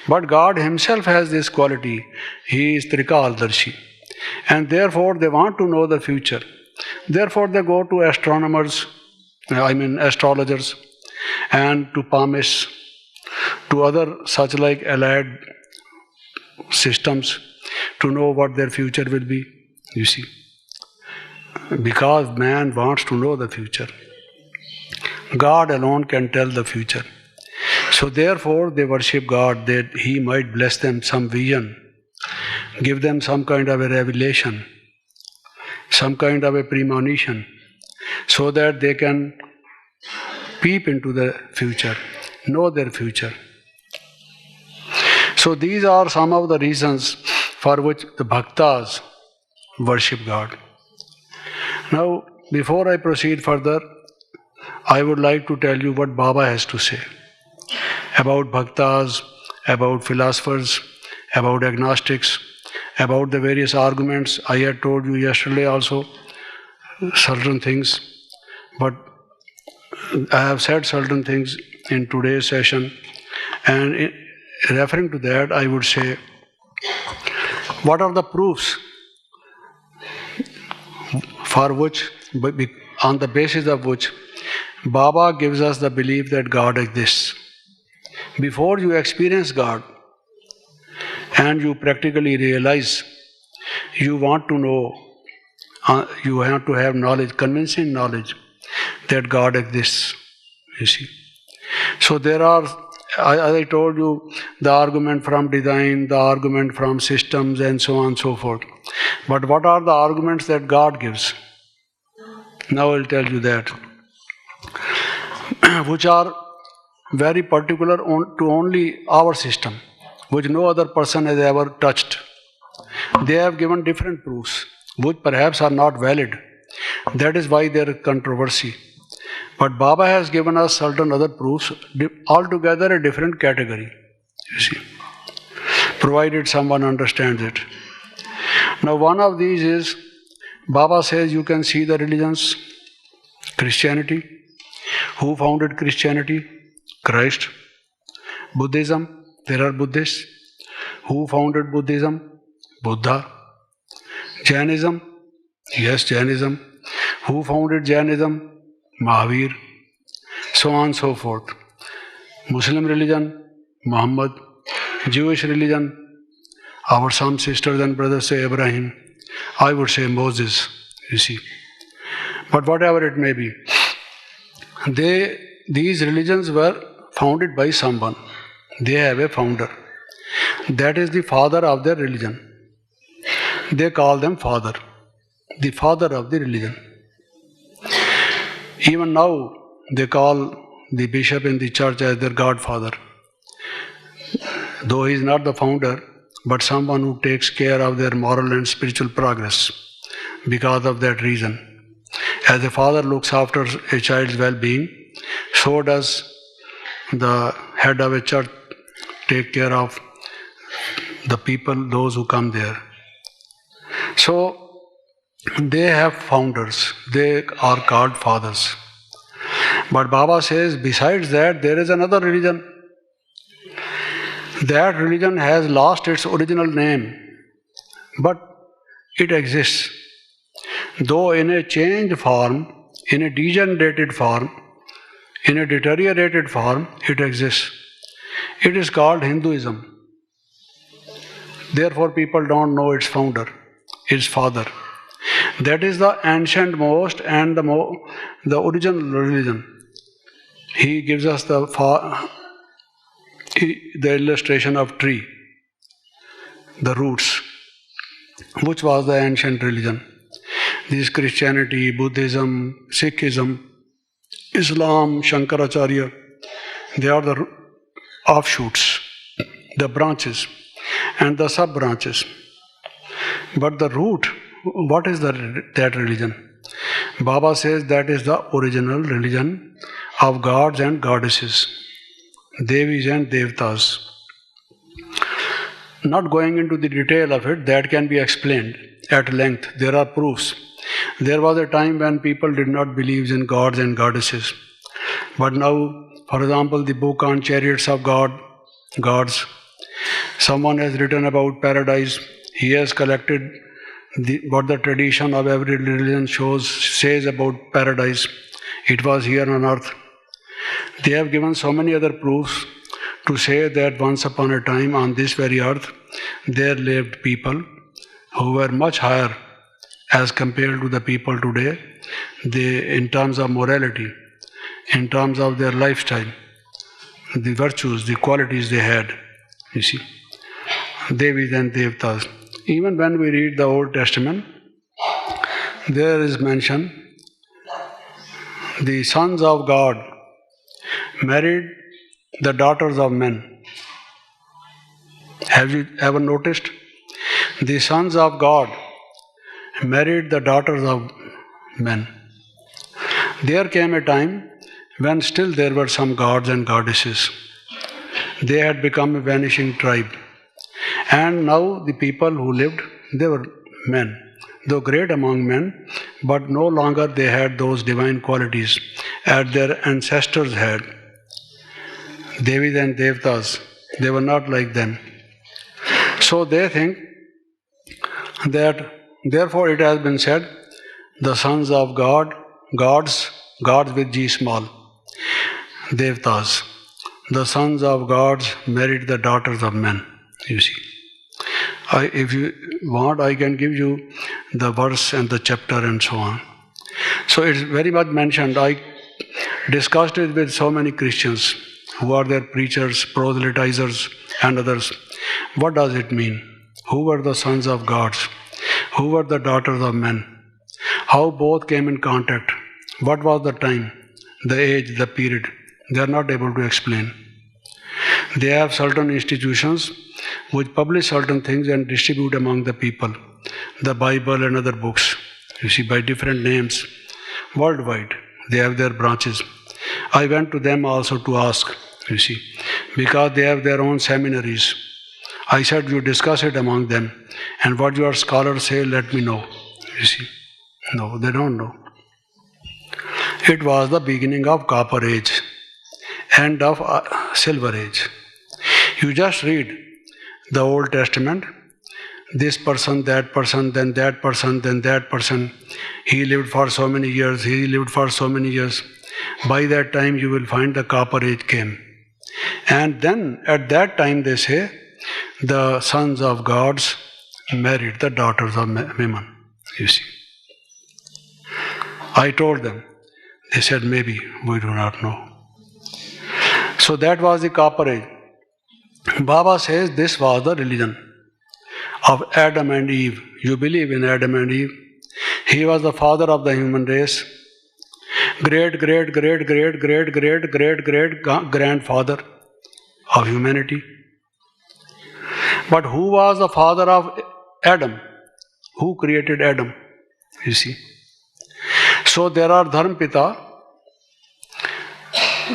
[SPEAKER 1] But God himself has this quality. He is Trikalarshi. And therefore they want to know the future. Therefore they go to astrologers, and to palmists, to other such like allied systems to know what their future will be. You see, because man wants to know the future. God alone can tell the future. So therefore they worship God that He might bless them some vision, give them some kind of a revelation, some kind of a premonition, so that they can peep into the future, know their future. So these are some of the reasons for which the bhaktas worship God. Now, before I proceed further, I would like to tell you what Baba has to say about bhaktas, about philosophers, about agnostics, about the various arguments. I had told you yesterday also certain things, but I have said certain things in today's session, and referring to that, I would say, what are the proofs for which, on the basis of which, Baba gives us the belief that God exists? Before you experience God and you practically realize, you want to know, you have to have knowledge, convincing knowledge that God exists. You see. So there are, as I told you, the argument from design, the argument from systems, and so on and so forth. But what are the arguments that God gives? Now I'll tell you that, which are very particular to only our system, which no other person has ever touched. They have given different proofs, which perhaps are not valid. That is why there is controversy. But Baba has given us certain other proofs, altogether a different category, you see, provided someone understands it. Now one of these is, Baba says you can see the religions. Christianity. Who founded Christianity? Christ. Buddhism. There are Buddhists. Who founded Buddhism? Buddha. Jainism. Yes, Jainism. Who founded Jainism? Mahavir. So on and so forth. Muslim religion? Muhammad. Jewish religion? Our some sisters and brothers say Abraham. I would say Moses, you see. But whatever it may be, these religions were founded by someone. They have a founder. That is the father of their religion. They call them father, the father of the religion. Even now, they call the bishop in the church as their godfather. Though he is not the founder, but someone who takes care of their moral and spiritual progress because of that reason. As a father looks after a child's well-being, so does the head of a church take care of the people, those who come there. So they have founders, they are called fathers. But Baba says, besides that, there is another religion. That religion has lost its original name, but it exists. Though in a changed form, in a degenerated form, in a deteriorated form, it exists. It is called Hinduism. Therefore, people don't know its founder, its father. That is the ancient most and the original religion. He gives us the illustration of tree, the roots, which was the ancient religion. This Christianity, Buddhism, Sikhism, Islam, Shankaracharya, they are the offshoots, the branches and the sub-branches. But the root, what is that religion? Baba says that is the original religion of gods and goddesses, Devis and Devtas. Not going into the detail of it, that can be explained at length. There are proofs. There was a time when people did not believe in gods and goddesses. But now, for example, the book on chariots of gods, Someone has written about paradise. He has collected what the tradition of every religion says about paradise. It was here on earth. They have given so many other proofs to say that once upon a time on this very earth, there lived people who were much higher as compared to the people today. They, in terms of morality, in terms of their lifestyle, the virtues, the qualities they had, you see, Devis and Devtas. Even when we read the Old Testament, there is mention the sons of God married the daughters of men. Have you ever noticed? The sons of God married the daughters of men. There came a time when still there were some gods and goddesses. They had become a vanishing tribe. And now the people who lived, they were men, though great among men, but no longer they had those divine qualities as their ancestors had. Devis and Devtas, they were not like them. So they think that, therefore it has been said, the sons of God, gods with G small, Devtas. The sons of gods married the daughters of men, you see. If you want, I can give you the verse and the chapter and so on. So it's very much mentioned. I discussed it with so many Christians who are their preachers, proselytizers and others. What does it mean? Who were the sons of gods? Who were the daughters of men? How both came in contact? What was the time, the age, the period? They are not able to explain. They have certain institutions which publish certain things and distribute among the people, the Bible and other books, you see, by different names, worldwide. They have their branches. I went to them also to ask, you see, because they have their own seminaries. I said, you discuss it among them, and what your scholars say, let me know, you see. No, they don't know. It was the beginning of Copper Age, end of Silver Age. You just read the Old Testament, this person, then that person, then that person. He lived for so many years, he lived for so many years. By that time you will find the Copper Age came. And then at that time they say, the sons of gods married the daughters of women, you see. I told them, they said, maybe, we do not know. So that was the Copper Age. Baba says this was the religion of Adam and Eve. You believe in Adam and Eve? He was the father of the human race. Great grandfather of humanity. But who was the father of Adam? Who created Adam? You see. So there are Dharmpita,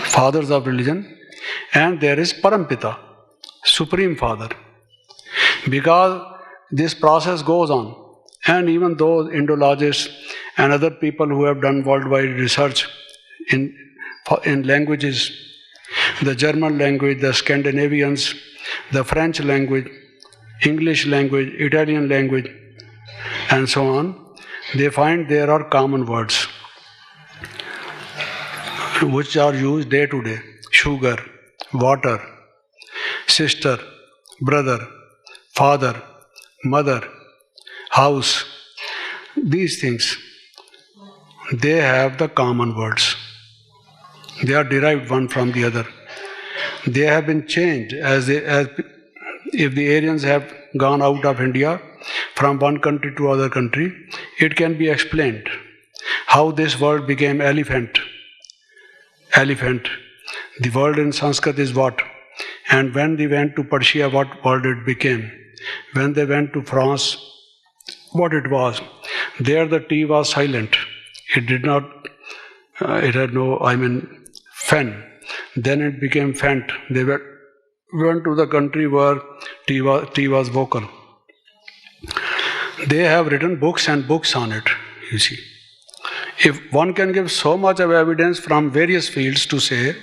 [SPEAKER 1] fathers of religion, and there is Parampita, Supreme Father. Because this process goes on, and even those Indologists and other people who have done worldwide research in languages, the German language, the Scandinavians, the French language, English language, Italian language, and so on, they find there are common words which are used day to day. Sugar, water, sister, brother, father, mother, house. These things, they have the common words. They are derived one from the other. They have been changed as if the Aryans have gone out of India from one country to other country, it can be explained how this word became elephant. Elephant. The word in Sanskrit is what? And when they went to Persia, what word it became? When they went to France, what it was? There the T was silent. It did not, it had no, fen. Then it became fent. They went to the country where T was vocal. They have written books and books on it, you see. If one can give so much of evidence from various fields to say,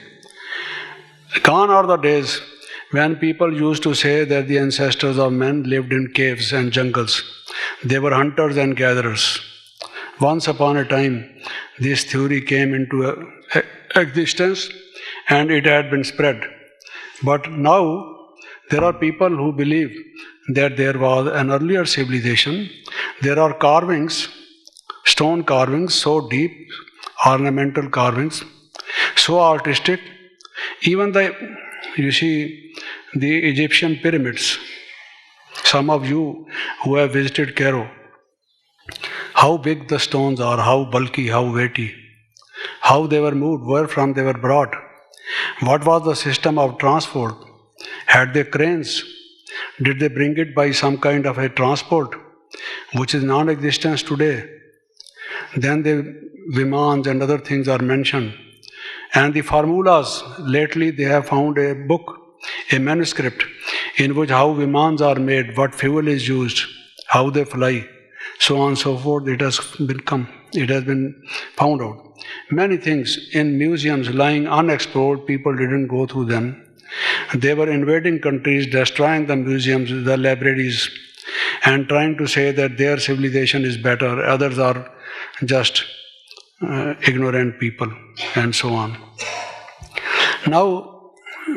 [SPEAKER 1] gone are the days When people used to say that the ancestors of men lived in caves and jungles, they were hunters and gatherers. Once upon a time, this theory came into existence and it had been spread. But now, there are people who believe that there was an earlier civilization. There are carvings, stone carvings, so deep, ornamental carvings, so artistic. Even the Egyptian pyramids, some of you who have visited Cairo, how big the stones are, how bulky, how weighty, how they were moved, where from they were brought, what was the system of transport, had they cranes, did they bring it by some kind of a transport, which is non-existent today. Then the Vimans and other things are mentioned. And the formulas, lately they have found a book, a manuscript, in which how Vimans are made, what fuel is used, how they fly, so on and so forth. It has been found out. Many things in museums lying unexplored, people didn't go through them. They were invading countries, destroying the museums, the libraries, and trying to say that their civilization is better, others are just ignorant people, and so on. Now,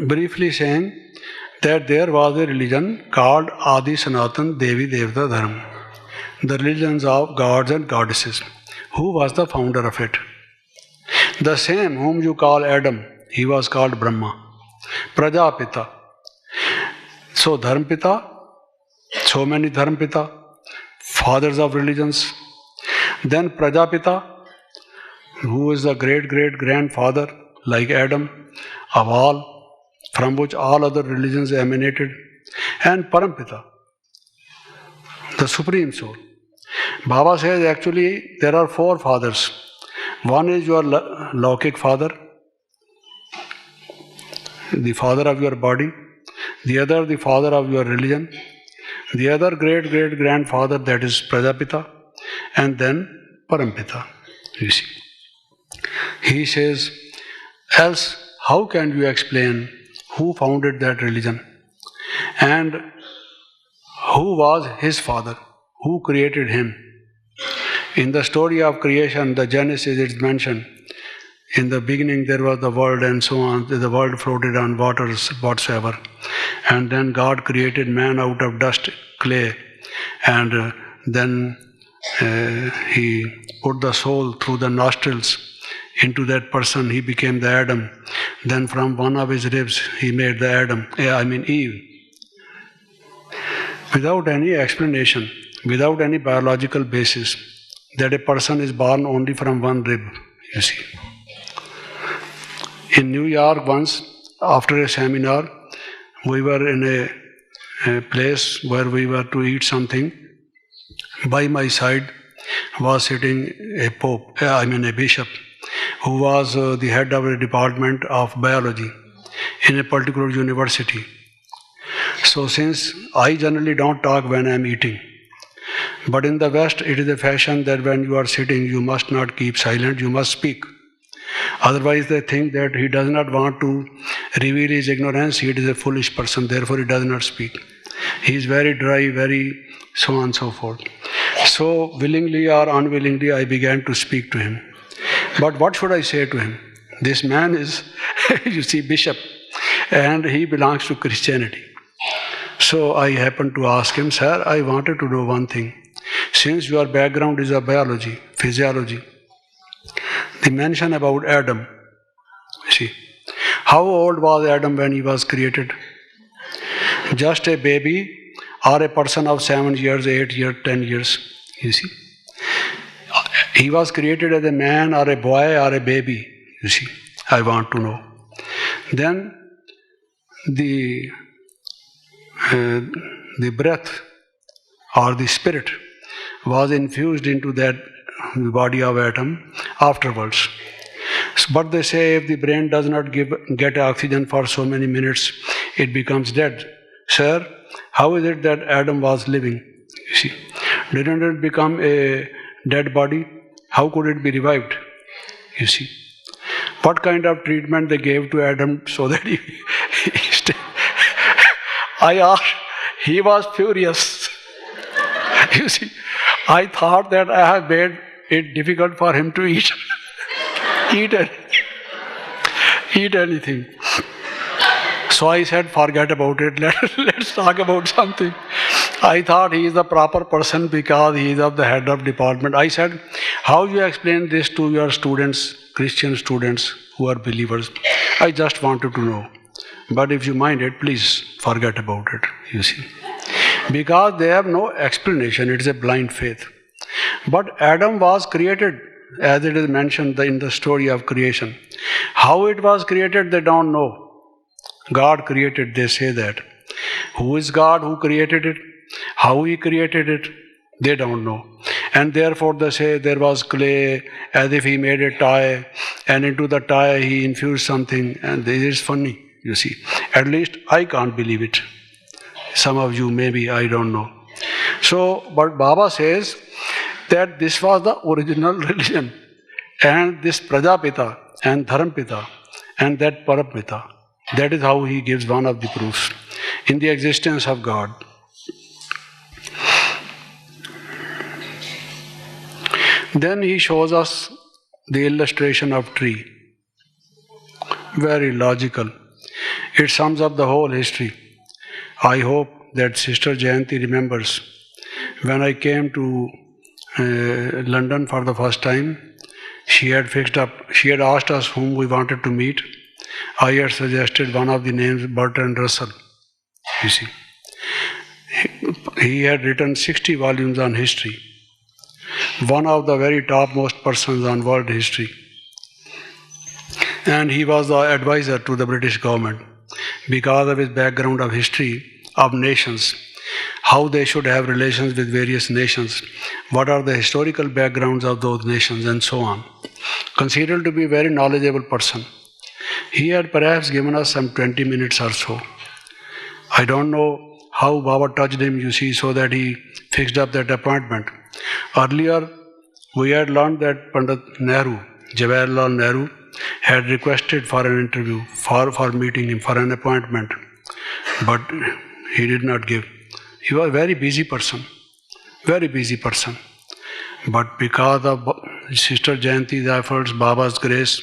[SPEAKER 1] briefly saying that there was a religion called Adi Sanatan Devi Devta Dharma, the religions of gods and goddesses. Who was the founder of it? The same whom you call Adam, he was called Brahma. Prajapita. So Dharmpita, so many Dharmpita, fathers of religions. Then Prajapita, who is the great-great-grandfather, like Adam, of all, from which all other religions emanated. And Parampita, the Supreme Soul. Baba says actually there are four fathers. One is your Laukik father, the father of your body. The other, the father of your religion. The other great-great-grandfather, that is Prajapita. And then Parampita, you see. He says, else how can you explain who founded that religion? And who was his father? Who created him? In the story of creation, the Genesis, it's mentioned, in the beginning there was the world and so on. The world floated on waters whatsoever. And then God created man out of dust, clay. And then he put the soul through the nostrils into that person. He became the Adam. Then from one of his ribs he made the Eve. Without any explanation, without any biological basis, that a person is born only from one rib, you see. In New York once, after a seminar, we were in a place where we were to eat something. By my side was sitting a bishop, who was the head of a department of biology in a particular university. So since I generally don't talk when I am eating, but in the West it is a fashion that when you are sitting you must not keep silent, you must speak. Otherwise they think that he does not want to reveal his ignorance, he is a foolish person, therefore he does not speak. He is very dry, very so on and so forth. So willingly or unwillingly I began to speak to him. But what should I say to him? This man is, bishop, and he belongs to Christianity. So I happened to ask him, sir, I wanted to know one thing. Since your background is a biology, physiology, the mention about Adam, how old was Adam when he was created? Just a baby or a person of 7 years, 8 years, 10 years, you see. He was created as a man or a boy or a baby, you see. I want to know. Then the breath or the spirit was infused into that body of Adam afterwards. But they say if the brain does not get oxygen for so many minutes, it becomes dead. Sir, how is it that Adam was living? You see, didn't it become a dead body? How could it be revived? You see, what kind of treatment they gave to Adam so that he I asked, he was furious. You see, I thought that I have made it difficult for him to eat, eat, eat anything. So I said, forget about it, let's talk about something. I thought he is the proper person because he is of the head of department. I said, how you explain this to your students, Christian students who are believers? I just wanted to know. But if you mind it, please forget about it, you see. Because they have no explanation, it is a blind faith. But Adam was created, as it is mentioned in the story of creation. How it was created, they don't know. God created, they say that. Who is God who created it? How he created it? They don't know. And therefore they say there was clay, as if he made a toy, and into the toy he infused something, and this is funny, you see. At least I can't believe it. Some of you maybe, I don't know. So, but Baba says that this was the original religion. And this Prajapita and Dharampita and that Parapita, that is how he gives one of the proofs in the existence of God. Then he shows us the illustration of tree. Very logical. It sums up the whole history. I hope that Sister Jayanti remembers when I came to London for the first time, she had asked us whom we wanted to meet. I had suggested one of the names, Bertrand Russell. You see, he had written 60 volumes on history. One of the very topmost persons on world history. And he was the advisor to the British government because of his background of history of nations, how they should have relations with various nations, what are the historical backgrounds of those nations, and so on. Considered to be a very knowledgeable person. He had perhaps given us some 20 minutes or so. I don't know how Baba touched him, you see, so that he fixed up that appointment. Earlier, we had learned that Pandit Nehru, Jawaharlal Nehru, had requested for an interview, for meeting him, for an appointment. But he did not give. He was a very busy person. But because of Sister Jayanti's efforts, Baba's grace,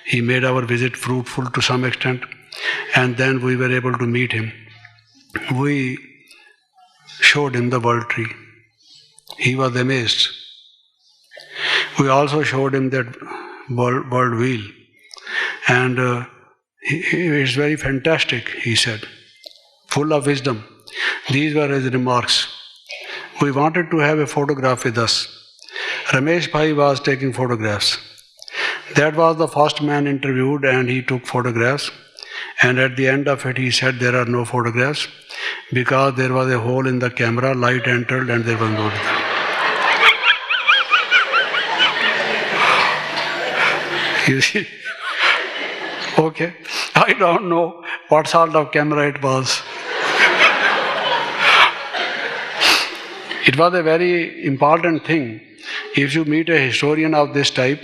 [SPEAKER 1] he made our visit fruitful to some extent. And then we were able to meet him. We showed him the world tree. He was amazed. We also showed him that world wheel. And it's very fantastic, he said. Full of wisdom. These were his remarks. We wanted to have a photograph with us. Ramesh Bhai was taking photographs. That was the first man interviewed and he took photographs. And at the end of it he said there are no photographs because there was a hole in the camera, light entered and there was no result. You see? Okay. I don't know what sort of camera it was. It was a very important thing. If you meet a historian of this type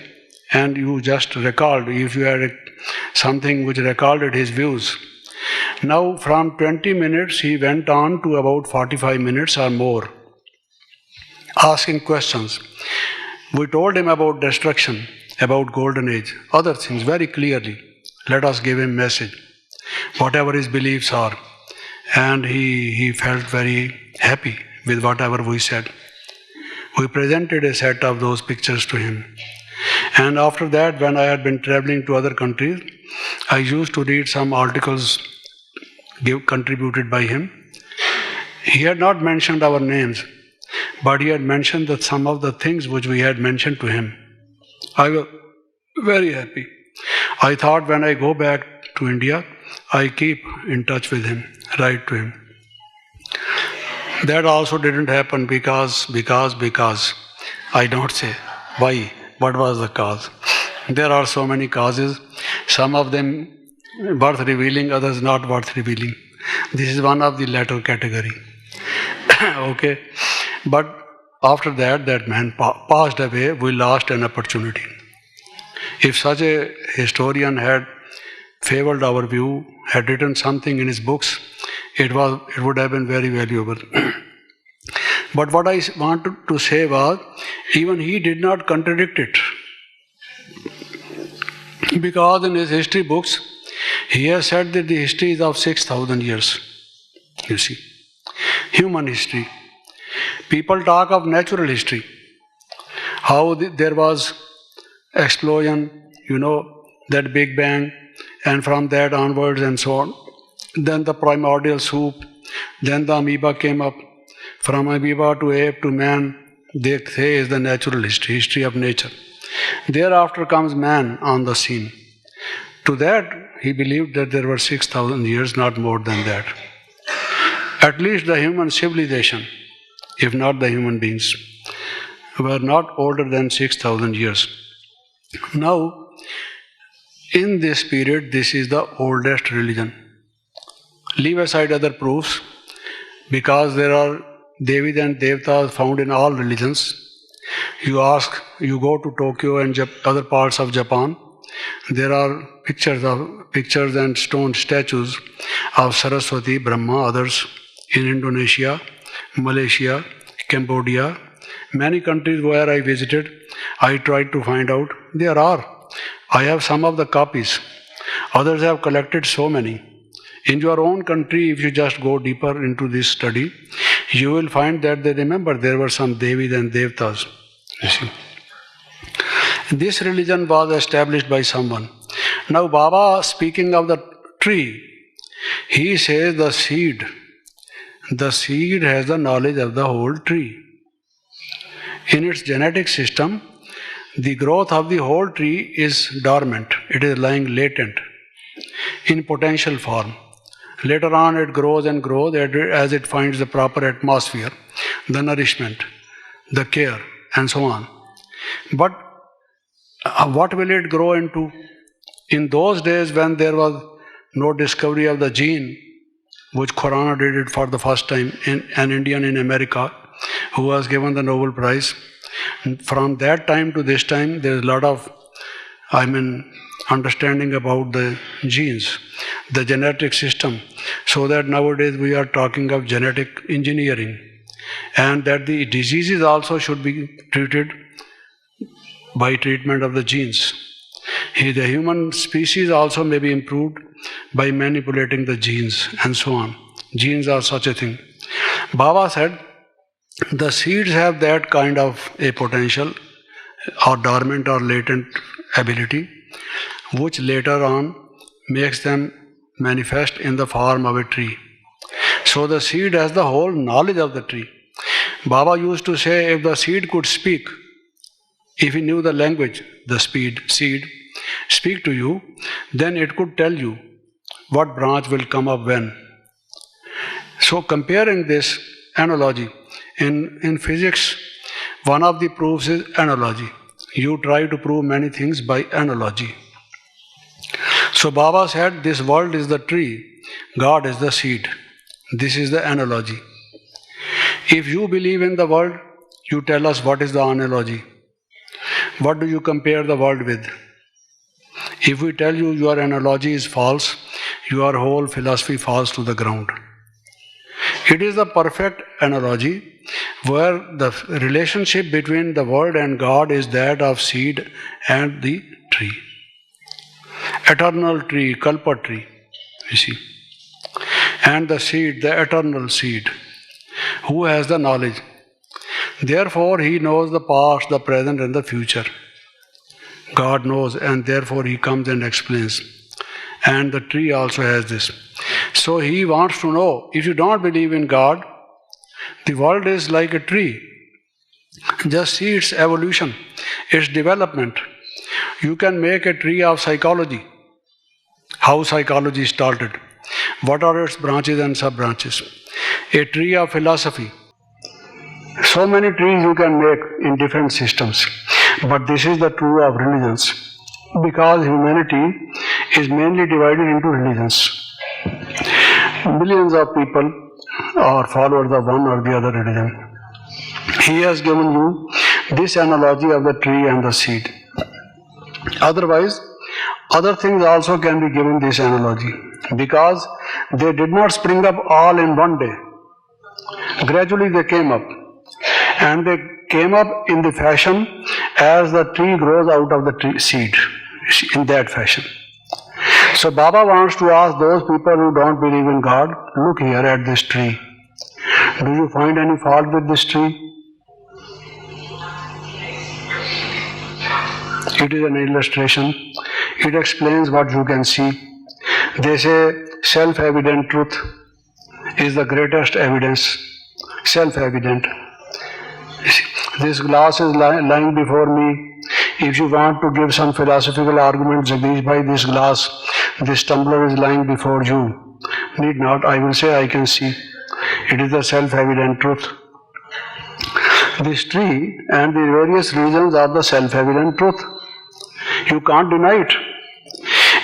[SPEAKER 1] and you just recalled, if you had something which recorded his views. Now from 20 minutes he went on to about 45 minutes or more, asking questions. We told him about destruction, about golden age, other things very clearly. Let us give him message, whatever his beliefs are. And he felt very happy with whatever we said. We presented a set of those pictures to him. And after that, when I had been traveling to other countries, I used to read some articles contributed by him. He had not mentioned our names, but he had mentioned that some of the things which we had mentioned to him. I was very happy. I thought when I go back to India, I keep in touch with him, write to him. That also didn't happen because I don't say why, what was the cause. There are so many causes, some of them worth revealing, others not worth revealing. This is one of the latter category. Okay, but after that man passed away, we lost an opportunity. If such a historian had favored our view, had written something in his books, it would have been very valuable. But what I wanted to say was, even he did not contradict it. Because in his history books, he has said that the history is of 6,000 years. You see, human history. People talk of natural history, how there was explosion, that Big Bang, and from that onwards and so on. Then the primordial soup, then the amoeba came up. From amoeba to ape to man, they say is the natural history of nature. Thereafter comes man on the scene. To that, he believed that there were 6,000 years, not more than that. At least the human civilization, if not the human beings, were not older than 6,000 years. Now, in this period, this is the oldest religion. Leave aside other proofs, because there are Devis and Devtas found in all religions. You go to Tokyo and other parts of Japan, there are pictures and stone statues of Saraswati, Brahma, others in Indonesia, Malaysia, Cambodia. Many countries where I visited, I tried to find out. There are. I have some of the copies. Others have collected so many. In your own country, if you just go deeper into this study, you will find that they remember there were some Devis and Devtas. You see. This religion was established by someone. Now Baba, speaking of the tree, he says the seed has the knowledge of the whole tree. In its genetic system, the growth of the whole tree is dormant. It is lying latent in potential form. Later on it grows and grows as it finds the proper atmosphere, the nourishment, the care, and so on. But what will it grow into? In those days when there was no discovery of the gene, which Khurana did it for the first time, an Indian in America who was given the Nobel Prize. From that time to this time, there is a lot of, understanding about the genes, the genetic system, so that nowadays we are talking of genetic engineering, and that the diseases also should be treated by treatment of the genes. The human species also may be improved by manipulating the genes and so on. Genes are such a thing. Baba said, the seeds have that kind of a potential or dormant or latent ability, which later on makes them manifest in the form of a tree. So the seed has the whole knowledge of the tree. Baba used to say, if the seed could speak, if he knew the language, the seed speak to you, then it could tell you what branch will come up when. So comparing this analogy, in physics, one of the proofs is analogy. You try to prove many things by analogy. So Baba said, this world is the tree, God is the seed. This is the analogy. If you believe in the world, you tell us what is the analogy. What do you compare the world with? If we tell you your analogy is false, your whole philosophy falls to the ground. It is the perfect analogy where the relationship between the world and God is that of seed and the tree. Eternal tree, Kalpa tree, you see. And the seed, the eternal seed, who has the knowledge. Therefore, he knows the past, the present, and the future. God knows, and therefore he comes and explains. And the tree also has this. So he wants to know, if you don't believe in God, the world is like a tree. Just see its evolution, its development. You can make a tree of psychology. How psychology started. What are its branches and sub-branches? A tree of philosophy. So many trees you can make in different systems. But this is the true of religions. Because humanity is mainly divided into religions. Millions of people are followers of one or the other religion. He has given you this analogy of the tree and the seed. Otherwise, Other things also can be given this analogy, because they did not spring up all in one day. Gradually they came up, and they came up in the fashion as the tree grows out of the seed, in that fashion. So Baba wants to ask those people who don't believe in God, look here at this tree. Do you find any fault with this tree? It is an illustration. It explains what you can see. They say self-evident truth is the greatest evidence. Self-evident. This glass is lying before me. If you want to give some philosophical argument, Jagdish bhai, this glass, this tumbler is lying before you. Need not, I will say I can see. It is the self-evident truth. This tree and the various reasons are the self-evident truth. You can't deny it.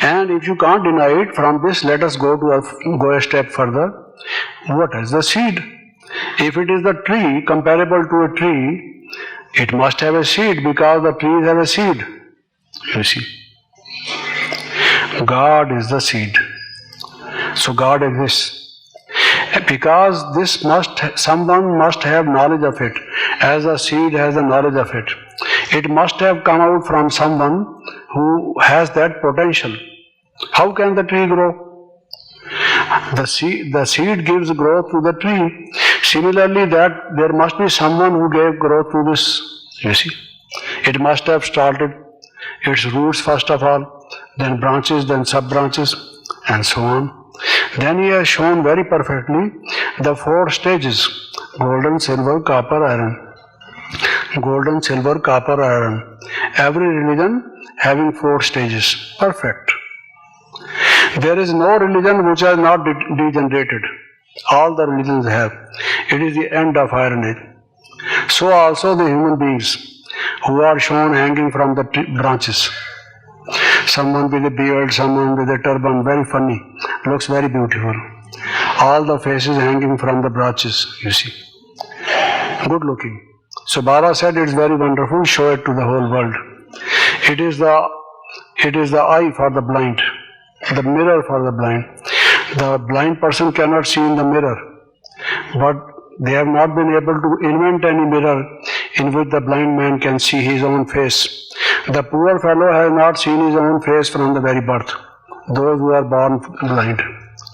[SPEAKER 1] And if you can't deny it, from this let us go a step further. What is the seed? If it is the tree, comparable to a tree, it must have a seed, because the trees have a seed. You see. God is the seed. So God exists. Because someone must have knowledge of it, as a seed has the knowledge of it. It must have come out from someone who has that potential. How can the tree grow? The seed gives growth to the tree. Similarly, that there must be someone who gave growth to this. You see, it must have started its roots first of all, then branches, then sub-branches, and so on. Then he has shown very perfectly the 4 stages: golden, silver, copper, iron. Golden, silver, copper, iron. Every religion having 4 stages. Perfect. There is no religion which has not degenerated. All the religions have. It is the end of Iron Age. So also the human beings who are shown hanging from the branches. Someone with a beard, someone with a turban, very funny, looks very beautiful. All the faces hanging from the branches, you see. Good looking. So Baba said it's very wonderful, show it to the whole world. It is the eye for the blind, the mirror for the blind. The blind person cannot see in the mirror, but they have not been able to invent any mirror in which the blind man can see his own face. The poor fellow has not seen his own face from the very birth, those who are born blind,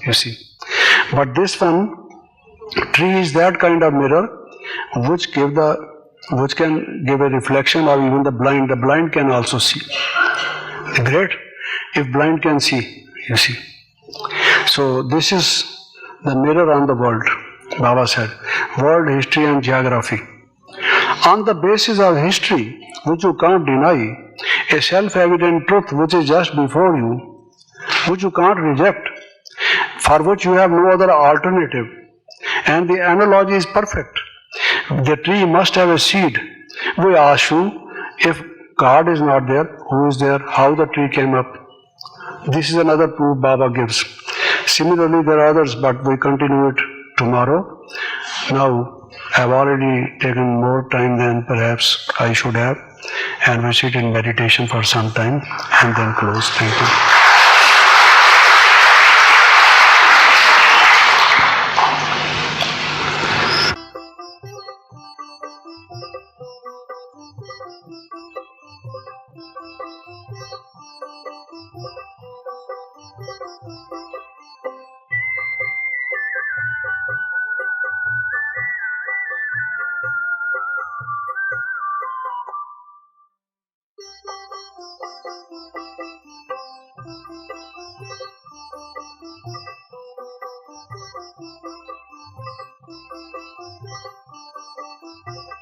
[SPEAKER 1] you see. But this one, tree is that kind of mirror which can give a reflection of even the blind. The blind can also see. Great, if blind can see, you see. So this is the mirror on the world, Baba said. World, history and geography. On the basis of history, which you can't deny, a self-evident truth which is just before you, which you can't reject, for which you have no other alternative. And the analogy is perfect. The tree must have a seed. We ask you, if God is not there, who is there? How the tree came up? This is another proof Baba gives. Similarly, there are others, but we continue it tomorrow. Now, I have already taken more time than perhaps I should have, and we sit in meditation for some time and then close. Thank you.